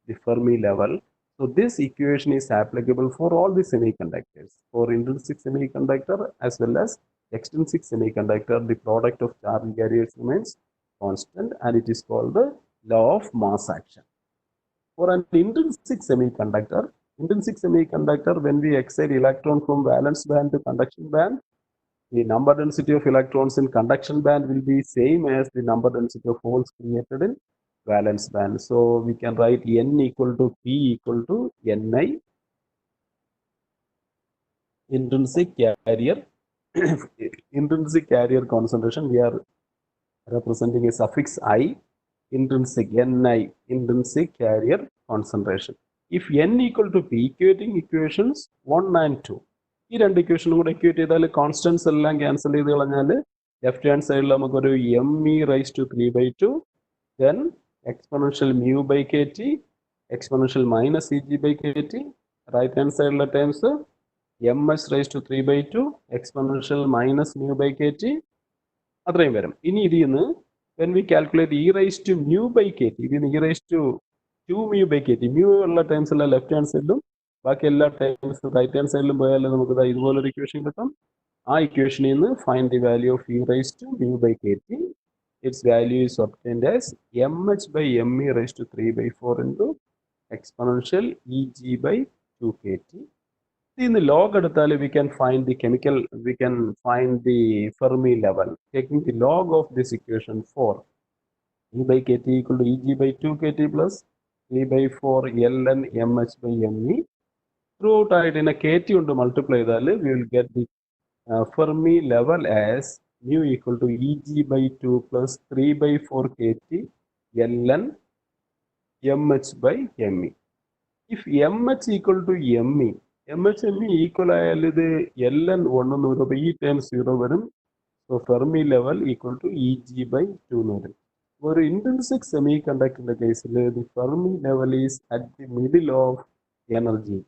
the Fermi level. So this equation is applicable for all the semiconductors. For intrinsic semiconductor as well as extrinsic semiconductor, the product of charge carriers remains constant, and it is called the law of mass action. For an intrinsic semiconductor, when we excite electron from valence band to conduction band, the number density of electrons in conduction band will be same as the number density of holes created in valence band. So we can write n equal to p equal to ni intrinsic carrier concentration. We are representing a suffix i, intrinsic ni, intrinsic carrier concentration. If n equal to p, equating equations 1 and 2. ഈ രണ്ട് ഇക്വേഷനും കൂടെ equate ചെയ്താൽ constants എല്ലാം cancel ചെയ്ത് കളഞ്ഞാൽ left hand സൈഡിൽ നമുക്കൊരു me raised to 3 by 2, then exponential mu by kt, exponential minus eg by kt, right hand side terms ms raised to 3 by 2, exponential minus mu by kt, അത്രയും വരും. ഇനി ഇതിൽ നിന്ന് when we calculate e raised to mu by kt, ഇതിൽ നിന്ന് e raised to 2 mu by kt, mu ഉള്ള times എല്ലാം left hand സൈഡിലും ബാക്കി എല്ലാ ടൈംസ് റൈറ്റ് ഹാൻഡ് സൈഡിലും പോയാൽ നമുക്ക് ഇതുപോലൊരു ഇക്വേഷൻ കിട്ടും. ആ ഇക്വേഷനിൽ നിന്ന് find the value of e raised to mu by kt. Its value is obtained as mh by me raised to 3 by 4 into exponential eg by 2 kt. In the log എടുത്താൽ we can find the Fermi level. Taking the log of this equation 4, e by kt equal to eg by 2 kt plus 3 by 4 ln mh by me. Throughout ആയിട്ട് in a kt കൊണ്ട് multiply ചെയ്താൽ we will get the Fermi level as mu equal to eg by 2 plus 3 by 4 kt ln mh by me. If mh equal to me, me equal ആയാൽ ഇത് ln 1 എന്ന് വരും. അപ്പോൾ ഈ term 0 വരും. So Fermi level equal to eg by 2 എന്ന് വരും. ഒരു ഇൻട്രിൻസിക് സെമി കണ്ടക്ടറിന്റെ കേസിൽ the Fermi level is at the middle of energy.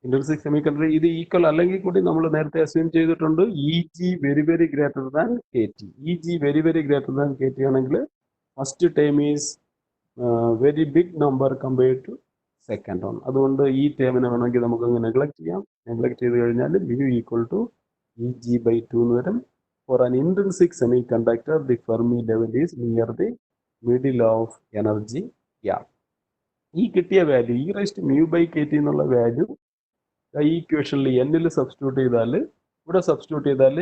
Intrinsic semi conductor ഇത് ഈക്വൽ അല്ലെങ്കിൽ കൂടി നമ്മൾ നേരത്തെ അസ്യൂം ചെയ്തിട്ടുണ്ട് Eg very very greater than KT. Eg very very greater than KT ആണെങ്കിൽ first term is very big number compared to second one. അതുകൊണ്ട് ഈ ടേമിനെ വേണമെങ്കിൽ നമുക്ക് നെഗ്ലക്ട് ചെയ്യാം. നെഗ്ലക്ട് ചെയ്ത് കഴിഞ്ഞാൽ mu equal to Eg by 2 എന്ന് വരും. For an intrinsic semiconductor, the Fermi level is near the middle of energy gap. ഈ കിട്ടിയ value E raise to mu by K T എന്നുള്ള വാല്യൂ ഈ ഇക്വേഷനിൽ എന്നിൽ സബ്സ്റ്റിറ്റ്യൂട്ട് ചെയ്താൽ ഇവിടെ സബ്സ്റ്റിറ്റ്യൂട്ട് ചെയ്താൽ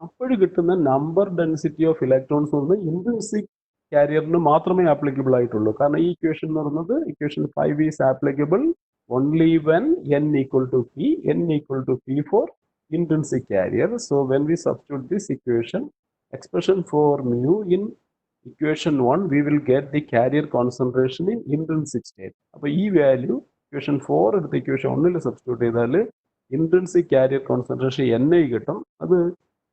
അപ്പോഴും കിട്ടുന്ന നമ്പർ ഡെൻസിറ്റി ഓഫ് ഇലക്ട്രോൺസ് എന്ന് ഇൻട്രിൻസിക് കാരിയറിന് മാത്രമേ ആപ്ലിക്കബിൾ ആയിട്ടുള്ളൂ. കാരണം ഈ ഇക്വേഷൻ എന്ന് പറയുന്നത് equation 5 is applicable only when n equal to p for intrinsic carrier. So when we substitute this expression for mu in equation 1, we will get the carrier concentration in intrinsic state. അപ്പോൾ ഈ value equation 4 എടുത്ത് equation 1 substitute ചെയ്താൽ intrinsic carrier concentration NI കിട്ടും. അത്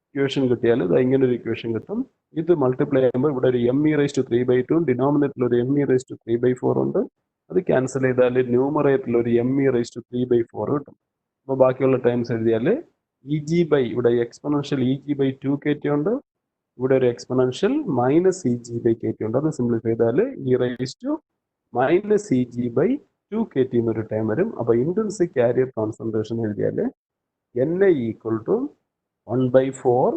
equation കിട്ടിയാൽ ഇത് ഇങ്ങനെ ഒരു ഇക്വേഷൻ കിട്ടും. ഇത് മൾട്ടിപ്ലൈ ചെയ്യുമ്പോൾ ഇവിടെ ഒരു me⁻³ ഡിനോമിനേറ്ററിൽ ഒരു me⁻³ ഉണ്ട്. അത് ക്യാൻസൽ ചെയ്താൽ ന്യൂമറേറ്ററിൽ ഒരു me⁻³ കിട്ടും. അപ്പോൾ ബാക്കിയുള്ള ടൈംസ് എഴുതിയാൽ ഇവിടെ എക്സ്പൊണൻഷ്യൽ EG/2kT ഉണ്ട്, ഇവിടെ ഒരു എക്സ്പൊണൻഷ്യൽ -EG/kT ഉണ്ട്. അത് സിംപ്ലിഫൈ ചെയ്താൽ e⁻⁻kT എന്നൊരു ടൈം വരും. അപ്പോൾ ഇൻട്രിൻസിക് കാരിയർ കോൺസെൻട്രേഷൻ എഴുതിയാൽ NI = 1/4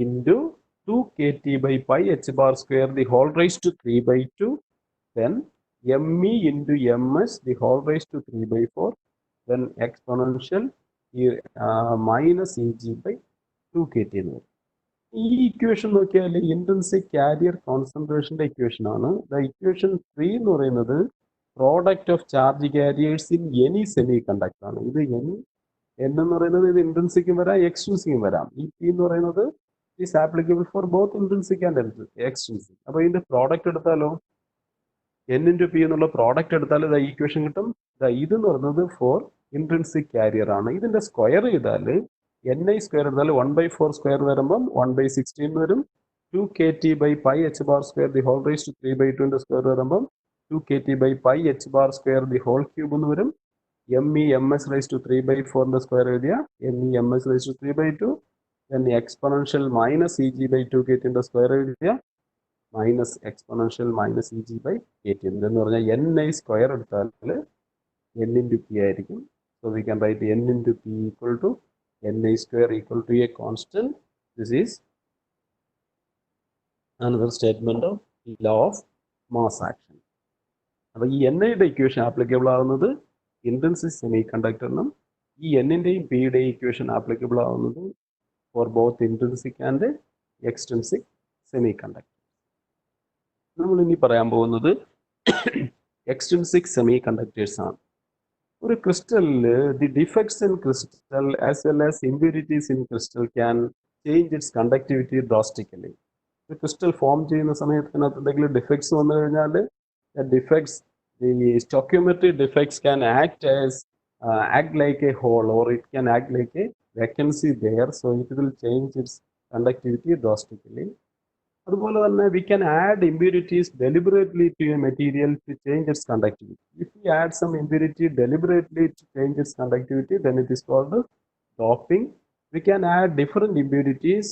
into 2kT/πh² the whole raised to 3/2, then me into ms the whole raised to 3/4, then exponential -EG/2kT എന്ന് വരും. ഈ ഇക്വേഷൻ നോക്കിയാൽ ഇൻട്രിൻസിക് കാരിയർ കോൺസെൻട്രേഷന്റെ ഇക്വേഷൻ ആണ്. ഇക്വേഷൻ 3 എന്ന് പറയുന്നത് product of charge careers in any semi conductor ആണ്. ഇത് any എന്ന് പറയുന്നത് ഇത് ഇൻട്രിൻസിക്കും വരാം എക്സ്ട്രിൻസിക്കും വരാം. ഈ പി എന്ന് പറയുന്നത് is applicable for both intrinsic and extrinsic. അപ്പോൾ ഇതിന്റെ പ്രോഡക്റ്റ് എടുത്താലോ n/p എന്നുള്ള പ്രോഡക്റ്റ് എടുത്താൽ ഇത് ഈക്വേഷൻ കിട്ടും. ഇതെന്ന് പറയുന്നത് ഫോർ ഇൻട്രിൻസിക് കാരിയർ ആണ്. ഇതിന്റെ സ്ക്വയർ ചെയ്താൽ NI സ്ക്വയർ എടുത്താൽ 1/4 സ്ക്വയർ വരുമ്പം 1/16 വരും. 2kT/πh² the hole raise to 3/2 square വരുമ്പം 2kT/πh² ദി ഹോൾ ക്യൂബ് എന്ന് വരും. me⁻⁻3/4 സ്ക്വയർ എഴുതിയ me⁻⁻3/2, then exponential -EG/2kT square എഴുതിയ exponential -EG/kT എന്ന് പറഞ്ഞാൽ NI സ്ക്വയർ എടുത്താൽ n/p ആയിരിക്കും. So we can write n/p equal to NI square equal to a constant. This is another statement of law of mass action. അപ്പോൾ ഈ NIയുടെ equation applicable ആവുന്നത് intrinsic semi കണ്ടക്ടറിനും ഈ n-ന്റെയും p-യുടെയും ഇക്വേഷൻ ആപ്ലിക്കബിൾ ആവുന്നത് for both intrinsic and extrinsic semiconductor. നമ്മൾ ഇനി പറയാൻ പോകുന്നത് എക്സ്ട്രിൻസിക് സെമി കണ്ടക്ടേഴ്സ് ആണ്. ഒരു ക്രിസ്റ്റലില് the defects in crystal as well as impurities in crystal can change its conductivity drastically. ഒരു ക്രിസ്റ്റൽ ഫോം ചെയ്യുന്ന സമയത്ത് അതിനകത്ത് എന്തെങ്കിലും ഡിഫെക്ട്സ് വന്നു കഴിഞ്ഞാൽ defects, the stoichiometry defects can act like a hole, or it can act like a vacancy there, so it will change its conductivity drastically. അതുപോലെ തന്നെ we can add impurities deliberately to a material to change its conductivity. If we add some impurity deliberately to change its conductivity, then it is called doping. We can add different impurities.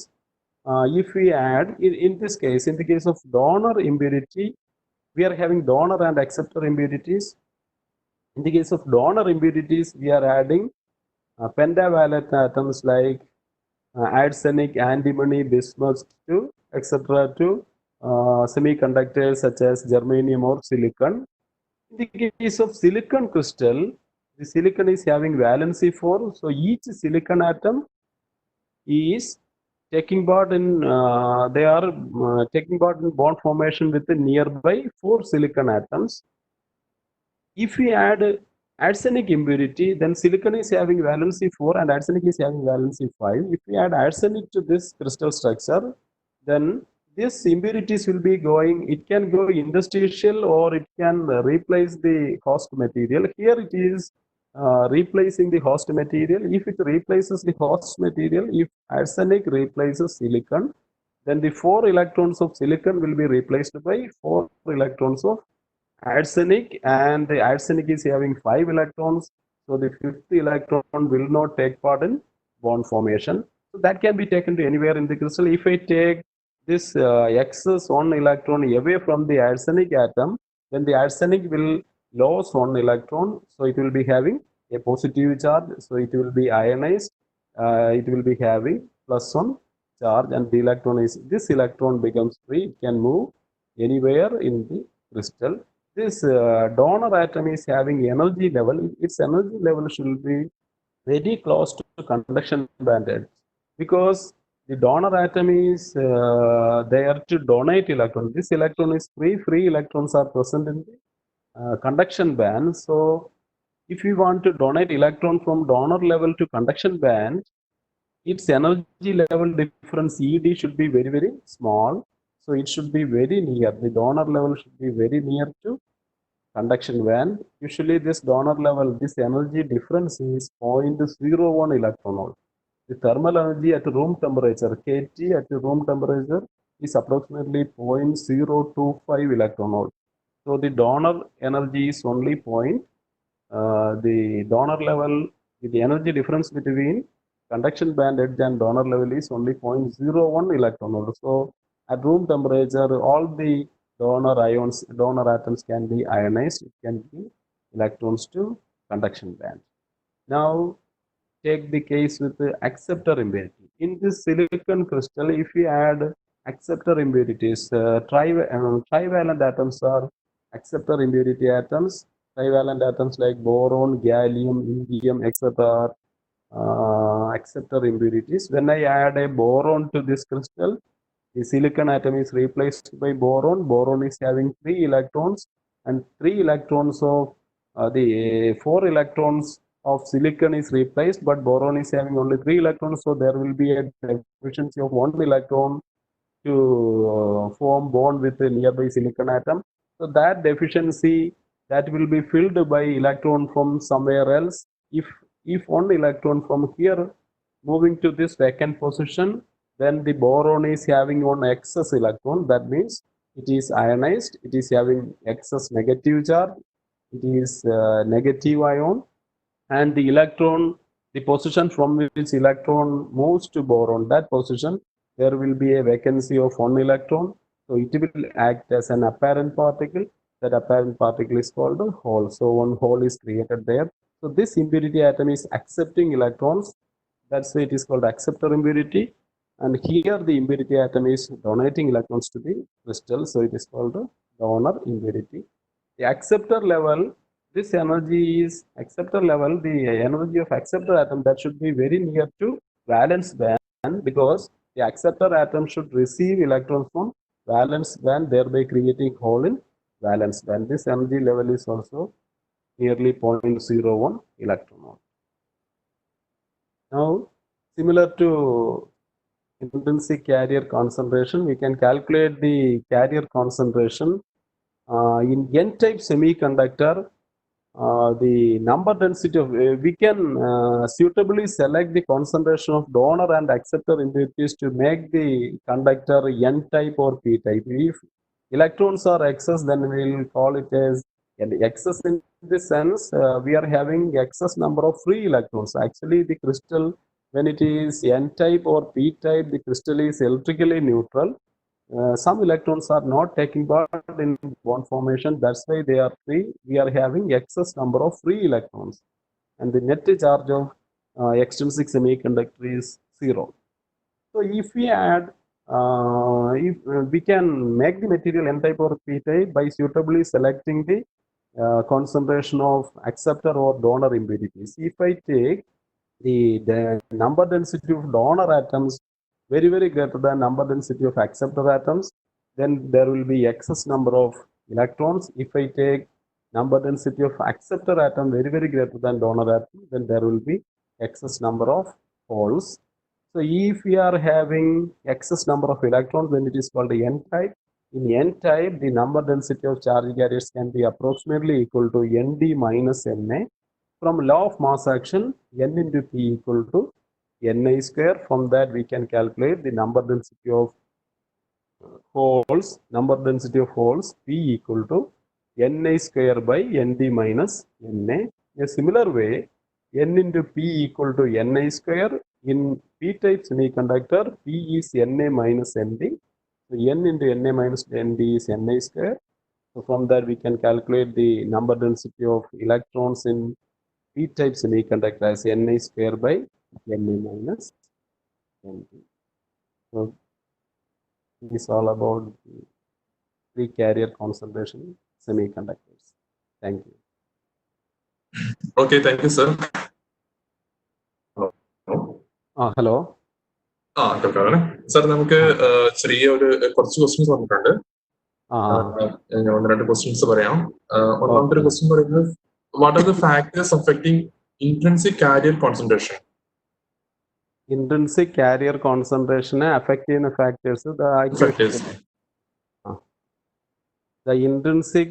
If we add in this case, in the case of donor impurity, we are having donor and acceptor impurities. In the case of donor impurities, we are adding pentavalent atoms like arsenic, antimony, bismuth, etc. to semiconductors such as germanium or silicon. In the case of silicon crystal, the silicon is having valency 4, so each silicon atom is taking part in taking part in bond formation with the nearby 4 silicon atoms. If we add arsenic impurity, then silicon is having valency 4 and arsenic is having valency 5. If we add arsenic to this crystal structure, then these impurities will be going, it can go interstitial or it can replace the host material. Here it is replacing the host material. If it replaces the host material, if arsenic replaces silicon, then the 4 electrons of silicon will be replaced by 4 electrons of arsenic, and the arsenic is having 5 electrons, so the 5th electron will not take part in bond formation. So that can be taken to anywhere in the crystal. If I take this excess 1 electron away from the arsenic atom, then the arsenic will lose 1 electron, so it will be having a positive charge, so it will be ionized, it will be having +1 charge, and the electron is, this electron becomes free, it can move anywhere in the crystal. this donor atom is having energy level, its energy level should be very close to conduction band edge, because the donor atom is there to donate electron. This electron is free electrons are present in the conduction band. So if we want to donate electron from donor level to conduction band, its energy level difference ED should be very small. So it should be very near. The donor level should be very near to conduction band. Usually this donor level, this energy difference is 0.01 electron volt. The thermal energy at room temperature, KT at room temperature, is approximately 0.025 electron volt. So the donor energy is only the donor level, the energy difference between conduction band edge and donor level is only 0.01 electron volt. So at room temperature, all the donor atoms can be ionized. It can give electrons to conduction band. Now take the case with the acceptor impurity. In this silicon crystal, if we add acceptor impurities, trivalent atoms are acceptor impurity atoms. Trivalent atoms like boron, gallium, indium, etc. Acceptor impurities. When I add a boron to this crystal, the silicon atom is replaced by boron. Boron is having 3 electrons, and 3 electrons of the 4 electrons of silicon is replaced, but boron is having only 3 electrons, so there will be a deficiency of 1 electron to form bond with a nearby silicon atom. So that deficiency, that will be filled by electron from somewhere else. If one electron from here moving to this vacant position, then the boron is having one excess electron. That means it is ionized, it is having excess negative charge, it is negative ion, and the electron, the position from which electron moves to boron, that position, there will be a vacancy of one electron. So it will act as an apparent particle. That apparent particle is called a hole. So one hole is created there. So this impurity atom is accepting electrons. That's why it is called acceptor impurity. And here the impurity atom is donating electrons to the crystal. So it is called a donor impurity. The acceptor level, this energy is acceptor level, the energy of acceptor atom, that should be very near to valence band, because the acceptor atom should receive electrons from valence band, thereby creating hole in valence band. This energy level is also nearly 0.01 electron volt. Now, similar to intrinsic carrier concentration, we can calculate the carrier concentration in N-type semiconductor. The number density of, we can suitably select the concentration of donor and acceptor impurities to make the conductor N-type or P-type. If electrons are excess, then we will call it as excess. In this sense, we are having excess number of free electrons. Actually, the crystal, when it is N-type or P-type, the crystal is electrically neutral. Some electrons are not taking part in bond formation. That's why they are free. We are having excess number of free electrons, and the net charge of extrinsic semiconductor is 0. So if we add, if we can make the material N-type or P-type by suitably selecting the concentration of acceptor or donor impurities. If I take the number density of donor atoms very greater than number density of acceptor atoms, then there will be excess number of electrons. If I take number density of acceptor atom very greater than donor atom, then there will be excess number of holes. So if we are having excess number of electrons, then it is called N-type. In N-type, the number density of charge carriers can be approximately equal to Nd minus Na. From law of mass action, N into P equal to Ni square. From that, we can calculate the number density of holes. Number density of holes, P equal to Ni square by Nd minus Na. A similar way, N into P equal to Ni square. In P-type semiconductor, P is Na minus Nd. So N into Na minus Nd is Ni square. So from that, we can calculate the number density of electrons in P-type semiconductor as Ni square by Na minus Nd. So this is all about the free carrier concentration semiconductors. Thank you. Okay, thank you, sir. Hello. കേൾക്കാതെ sir, നമുക്ക് ചെറിയ കുറച്ച് questions വന്നിട്ടുണ്ട്. ഞാൻ 1-2 questions പറയാം. ഒന്നാമത്തെ ഒരു question പറയുന്നത്, what are the factors affecting intrinsic carrier concentration? Intrinsic carrier concentration affect ചെയ്യുന്ന factors. The intrinsic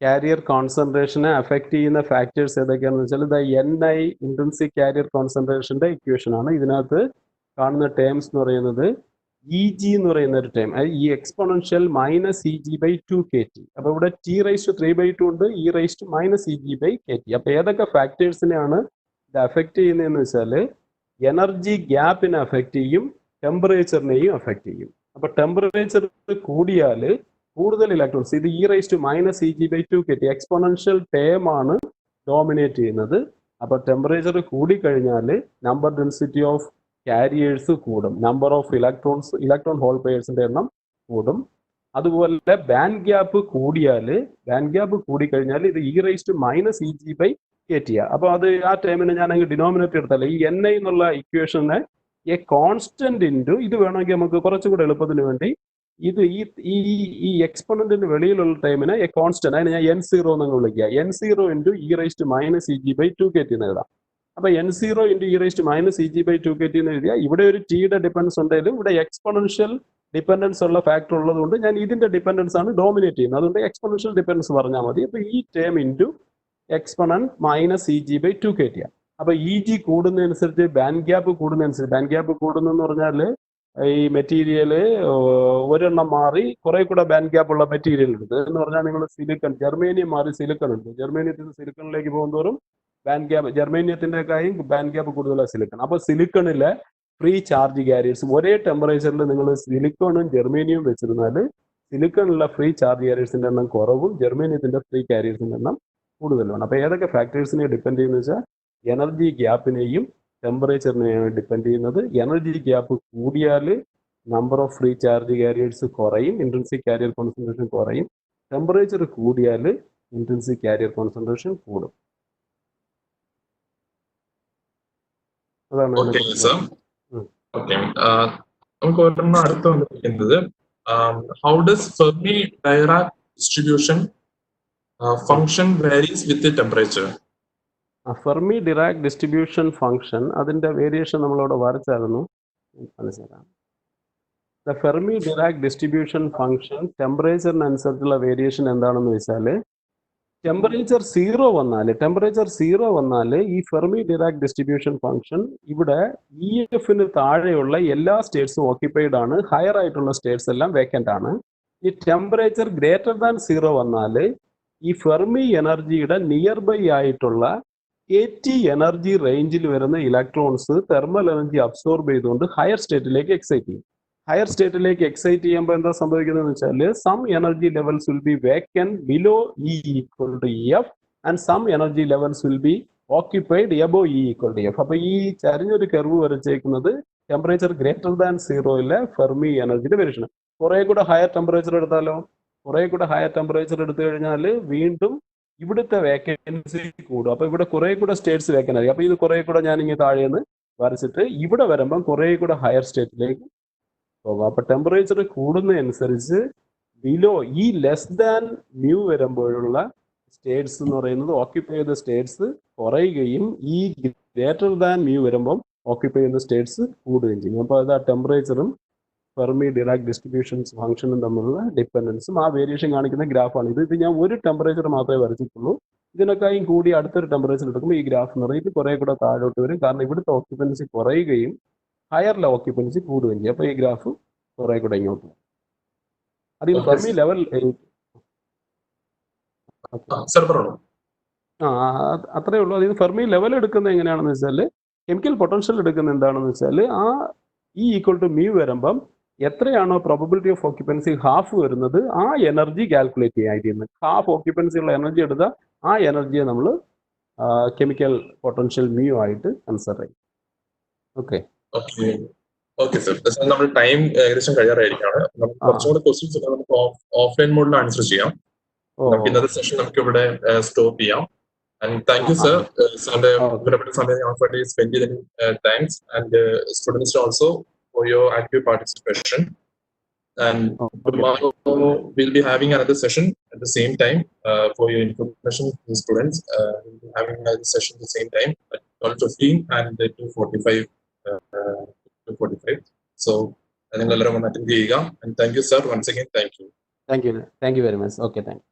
carrier concentration affect ചെയ്യുന്ന factors ഏതൊക്കെയാണെന്ന് വെച്ചാൽ Ni intrinsic carrier concentration equation ആണ്. ഇതിനകത്ത് കാണുന്ന ടേംസ് എന്ന് പറയുന്നത് EG എന്ന് പറയുന്ന ഒരു ടേം, ഈ എക്സ്പോണൻഷ്യൽ -EG/2kT. അപ്പൊ ഇവിടെ T⁻³ ഉണ്ട്, E⁻−EG/kT. അപ്പൊ ഏതൊക്കെ ഫാക്ടേഴ്സിനെയാണ് ഇത് അഫക്റ്റ് ചെയ്യുന്നതെന്ന് വെച്ചാൽ എനർജി ഗ്യാപ്പിനെ അഫക്റ്റ് ചെയ്യും, ടെമ്പറേച്ചറിനെയും അഫക്റ്റ് ചെയ്യും. അപ്പൊ ടെമ്പറേച്ചർ കൂടിയാൽ കൂടുതൽ ഇലക്ട്രോൺസ്, ഇത് E⁻−EG/2kT എക്സ്പോണൻഷ്യൽ ടേം ആണ് ഡോമിനേറ്റ് ചെയ്യുന്നത്. അപ്പൊ ടെമ്പറേച്ചർ കൂടിക്കഴിഞ്ഞാൽ നമ്പർ ഡെൻസിറ്റി ഓഫ് കാരിയേഴ്സ് കൂടും, നമ്പർ ഓഫ് ഇലക്ട്രോൺ ഹോൾ പെയർസിന്റെ എണ്ണം കൂടും. അതുപോലെ ബാൻഡ് ഗ്യാപ്പ് കൂടിക്കഴിഞ്ഞാൽ ഇത് E⁻−EG/kT. അപ്പൊ അത് ആ ടൈമിന് ഞാൻ അങ്ങ് ഡിനോമിനേറ്റർ എടുത്താൽ ഈ Ni എന്നുള്ള ഇക്വേഷനെ എ കോൺസ്റ്റന്റ് ഇൻറ്റു, ഇത് വേണമെങ്കിൽ നമുക്ക് കുറച്ചുകൂടെ എളുപ്പത്തിന് വേണ്ടി ഇത് ഈ എക്സ്പോണന്റിന് വെളിയിലുള്ള ടൈമിനെ എ കോൺസ്റ്റന്റ്, അതിന് ഞാൻ N0 എന്നങ്ങ് വിളിക്കുക. N0 ഇൻറ്റു E⁻−EG/2kT എന്ന് എഴുതാം. അപ്പൊ N0 ഇൻറ്റു E⁻−EG/2kT എന്ന് എഴുതിയാൽ ഇവിടെ ഒരു ടിയുടെ ഡിപ്പെൻഡൻസ് ഉണ്ടെങ്കിലും ഇവിടെ എക്സ്പോണൻഷ്യൽ ഡിപ്പെൻഡൻസ് ഉള്ള ഫാക്ടർ ഉള്ളതുകൊണ്ട് ഞാൻ ഇതിന്റെ ഡിപ്പെൻഡൻസ് ആണ് ഡോമിനേറ്റ് ചെയ്യുന്നത്. അതുകൊണ്ട് എക്സ്പോണൻഷ്യൽ ഡിപ്പെൻഡൻസ് പറഞ്ഞാൽ മതി. അപ്പൊ ഈ ടേം ഇൻറ്റു എക്സ്പോണന്റ് -EG/2kT. അപ്പൊ EG കൂടുന്നതനുസരിച്ച് ബാൻഡ് ഗ്യാപ്പ് കൂടുന്നെന്ന് പറഞ്ഞാൽ ഈ മെറ്റീരിയല് ഒരെണ്ണം മാറി കുറെ കൂടെ ബാൻഡ് ഗ്യാപ്പ് ഉള്ള മെറ്റീരിയൽ എടുത്ത് എന്ന് പറഞ്ഞാൽ നിങ്ങൾ ജർമേനിയം മാറി സിലിക്കൺ എടുത്തു. ജർമേനിയത്തിൽ നിന്ന് സിലിക്കണിലേക്ക് പോകുന്നതോറും ബാൻഡ് ഗ്യാപ്പ്, ജർമേനിയത്തിൻ്റെക്കായും ബാൻഡ് ഗ്യാപ്പ് കൂടുതലാണ് സിലിക്കൺ. അപ്പൊ സിലിക്കണിലെ ഫ്രീ ചാർജ് കാരിയേഴ്സ് ഒരേ ടെമ്പറേച്ചറിൽ നിങ്ങൾ സിലിക്കണും ജർമേനിയവും വെച്ചിരുന്നാൽ സിലിക്കണിലെ ഫ്രീ ചാർജ് കാരിയേഴ്സിന്റെ എണ്ണം കുറവും, ജർമേനിയത്തിന്റെ ഫ്രീ കാരിയേഴ്സിന്റെ എണ്ണം കൂടുതലുമാണ്. അപ്പൊ ഏതൊക്കെ ഫാക്ടേഴ്സിനെ ഡിപ്പെൻഡ് ചെയ്യുന്നത് വെച്ചാൽ എനർജി ഗ്യാപ്പിനെയും ടെമ്പറേച്ചറിനെയാണ് ഡിപ്പെൻഡ് ചെയ്യുന്നത്. എനർജി ഗ്യാപ്പ് കൂടിയാൽ number of free charge carriers കുറയും, ഇൻട്രിൻസിക് കാരിയർ കോൺസെൻട്രേഷൻ കുറയും. ടെമ്പറേച്ചർ കൂടിയാൽ ഇൻട്രിൻസിക് കാരിയർ കോൺസെൻട്രേഷൻ കൂടും. അതാണ് നമുക്ക് ഒരെണ്ണം അടുത്ത് വന്നിരിക്കുന്നത്, how does Fermi Dirac distribution function varies with temperature? Fermi Dirac distribution function, അതിന്റെ വേരിയേഷൻ നമ്മളവിടെ വരച്ചായിരുന്നു. മനസ്സിലാക്കാം. The Fermi Dirac distribution function ടെമ്പറേച്ചറിനനുസരിച്ചുള്ള വേരിയേഷൻ എന്താണെന്ന് വെച്ചാൽ ടെമ്പറേച്ചർ സീറോ വന്നാൽ ഈ ഫെർമി ഡിറാക് ഡിസ്ട്രിബ്യൂഷൻ ഫംഗ്ഷൻ ഇവിടെ EFന് താഴെയുള്ള എല്ലാ സ്റ്റേറ്റ്സും ഓക്യുപ്പൈഡ് ആണ്, ഹയർ ആയിട്ടുള്ള സ്റ്റേറ്റ്സ് എല്ലാം വേക്കന്റ് ആണ്. ഈ ടെമ്പറേച്ചർ ഗ്രേറ്റർ ദാൻ സീറോ വന്നാൽ ഈ ഫെർമി എനർജിയുടെ നിയർ ബൈ ആയിട്ടുള്ള KT എനർജി റേഞ്ചിൽ വരുന്ന ഇലക്ട്രോൺസ് തെർമൽ എനർജി അബ്സോർബ് ചെയ്തുകൊണ്ട് ഹയർ സ്റ്റേറ്റിലേക്ക് എക്സൈറ്റ് ചെയ്യും. ഹയർ സ്റ്റേറ്റിലേക്ക് എക്സൈറ്റ് ചെയ്യുമ്പോൾ എന്താ സംഭവിക്കുന്നതെന്ന് വെച്ചാൽ some energy levels will be vacant below E=EF and some energy levels will be occupied above E=EF. അപ്പൊ ഈ ചരിഞ്ഞൊരു കർവ് വരച്ചേക്കുന്നത് ടെമ്പറേച്ചർ ഗ്രേറ്റർ ദാൻ സീറോയിലെ ഫെർമി എനർജിയുടെ വേരിയേഷൻ. കുറെ കൂടെ ഹയർ ടെമ്പറേച്ചർ എടുത്താലോ, എടുത്തു കഴിഞ്ഞാൽ വീണ്ടും ഇവിടുത്തെ വേക്കൻസി കൂടും. അപ്പൊ ഇവിടെ കുറെ കൂടെ സ്റ്റേറ്റ്സ് വേക്കൻ്റ് ആയിരിക്കും. അപ്പൊ ഇത് കുറെ കൂടെ ഞാനിങ്ങനെ താഴേന്ന് വരച്ചിട്ട് ഇവിടെ വരുമ്പം കുറെ കൂടെ ഹയർ സ്റ്റേറ്റിലേക്ക് പോകാം. അപ്പൊ ടെമ്പറേച്ചർ കൂടുന്നതനുസരിച്ച് ബിലോ ഈ ലെസ് ദാൻ മ്യൂ വരുമ്പോഴുള്ള സ്റ്റേറ്റ്സ് എന്ന് പറയുന്നത് ഓക്യുപ്പൈ ചെയ്ത സ്റ്റേറ്റ്സ് കുറയുകയും ഈ ഗ്രേറ്റർ ദാൻ മ്യൂ വരുമ്പം ഓക്യുപ്പൈ ചെയ്യുന്ന സ്റ്റേറ്റ്സ് കൂടുകയും ചെയ്യും. അപ്പൊ അത് ആ ടെമ്പറേച്ചറും ഫെർമി ഡിറാക് ഡിസ്ട്രിബ്യൂഷൻ ഫംഗ്ഷനും തമ്മിലുള്ള ഡിപ്പെൻഡൻസും ആ വേരിയേഷൻ കാണിക്കുന്ന ഗ്രാഫാണ് ഇത്. ഞാൻ ഒരു ടെമ്പറേച്ചർ മാത്രമേ വരച്ചിട്ടുള്ളൂ. ഇതിനൊക്കെയും കൂടി അടുത്തൊരു ടെമ്പറേച്ചർ എടുക്കുമ്പോൾ ഈ ഗ്രാഫ് എന്ന് പറയുന്നത് കുറെ കൂടെ താഴോട്ട് വരും. കാരണം ഇവിടുത്തെ ഓക്യുപ്പൻസി കുറയുകയും ഹയറിലെ ഓക്യുപ്പൻസി കൂടുകയും ചെയ്യും. അപ്പൊ ഈ ഗ്രാഫ് കുറെ കൂടെ ഇങ്ങോട്ട് വരും. അതിൽ ഫെർമി ലെവൽ അത്രേ ഉള്ളൂ. അതിന് ഫെർമി ലെവൽ എടുക്കുന്നത് എങ്ങനെയാണെന്ന് വെച്ചാൽ കെമിക്കൽ പൊട്ടൻഷ്യൽ എടുക്കുന്നത് എന്താണെന്ന് വെച്ചാൽ ആ E=μ വരുമ്പം എത്രയാണോ പ്രോബബിലിറ്റി ഓഫ് ഓക്യുപ്പൻസി ഹാഫ് വരുന്നത് ആ എനർജി കാൽക്കുലേറ്റ് ചെയ്യാൻ ഇതിന് ഹാഫ് ഓക്യുപ്പൻസി ഉള്ള എനർജി എടുത്താൽ ആ എനർജിയെ നമ്മൾ കെമിക്കൽ പൊട്ടൻഷ്യൽ μ ആയിട്ട് കൺസിഡർ ചെയ്യും. ഓക്കെ സർ, നമ്മൾ ടൈം ഏകദേശം കഴിയാറായിരിക്കാണ്. കുറച്ചുകൂടെ ക്വസ്റ്റ്യൻസ് നമുക്ക് ഓഫ്ലൈൻ മോഡിൽ ആൻസർ ചെയ്യാം. നമുക്ക് ഇന്നത്തെ സെഷൻ നമുക്ക് ഇവിടെ സ്റ്റോപ്പ് ചെയ്യാം. And thank you, sir. Sunday, Sunday spend it thanks, and students also for your active participation. And tomorrow we'll be having another session at the same time for your information to students. We'll be having another session at the same time at 12:15 and 2:45. 2:45. So, I think and thank you, sir. Once again, thank you. Thank you very much. Okay, thank you.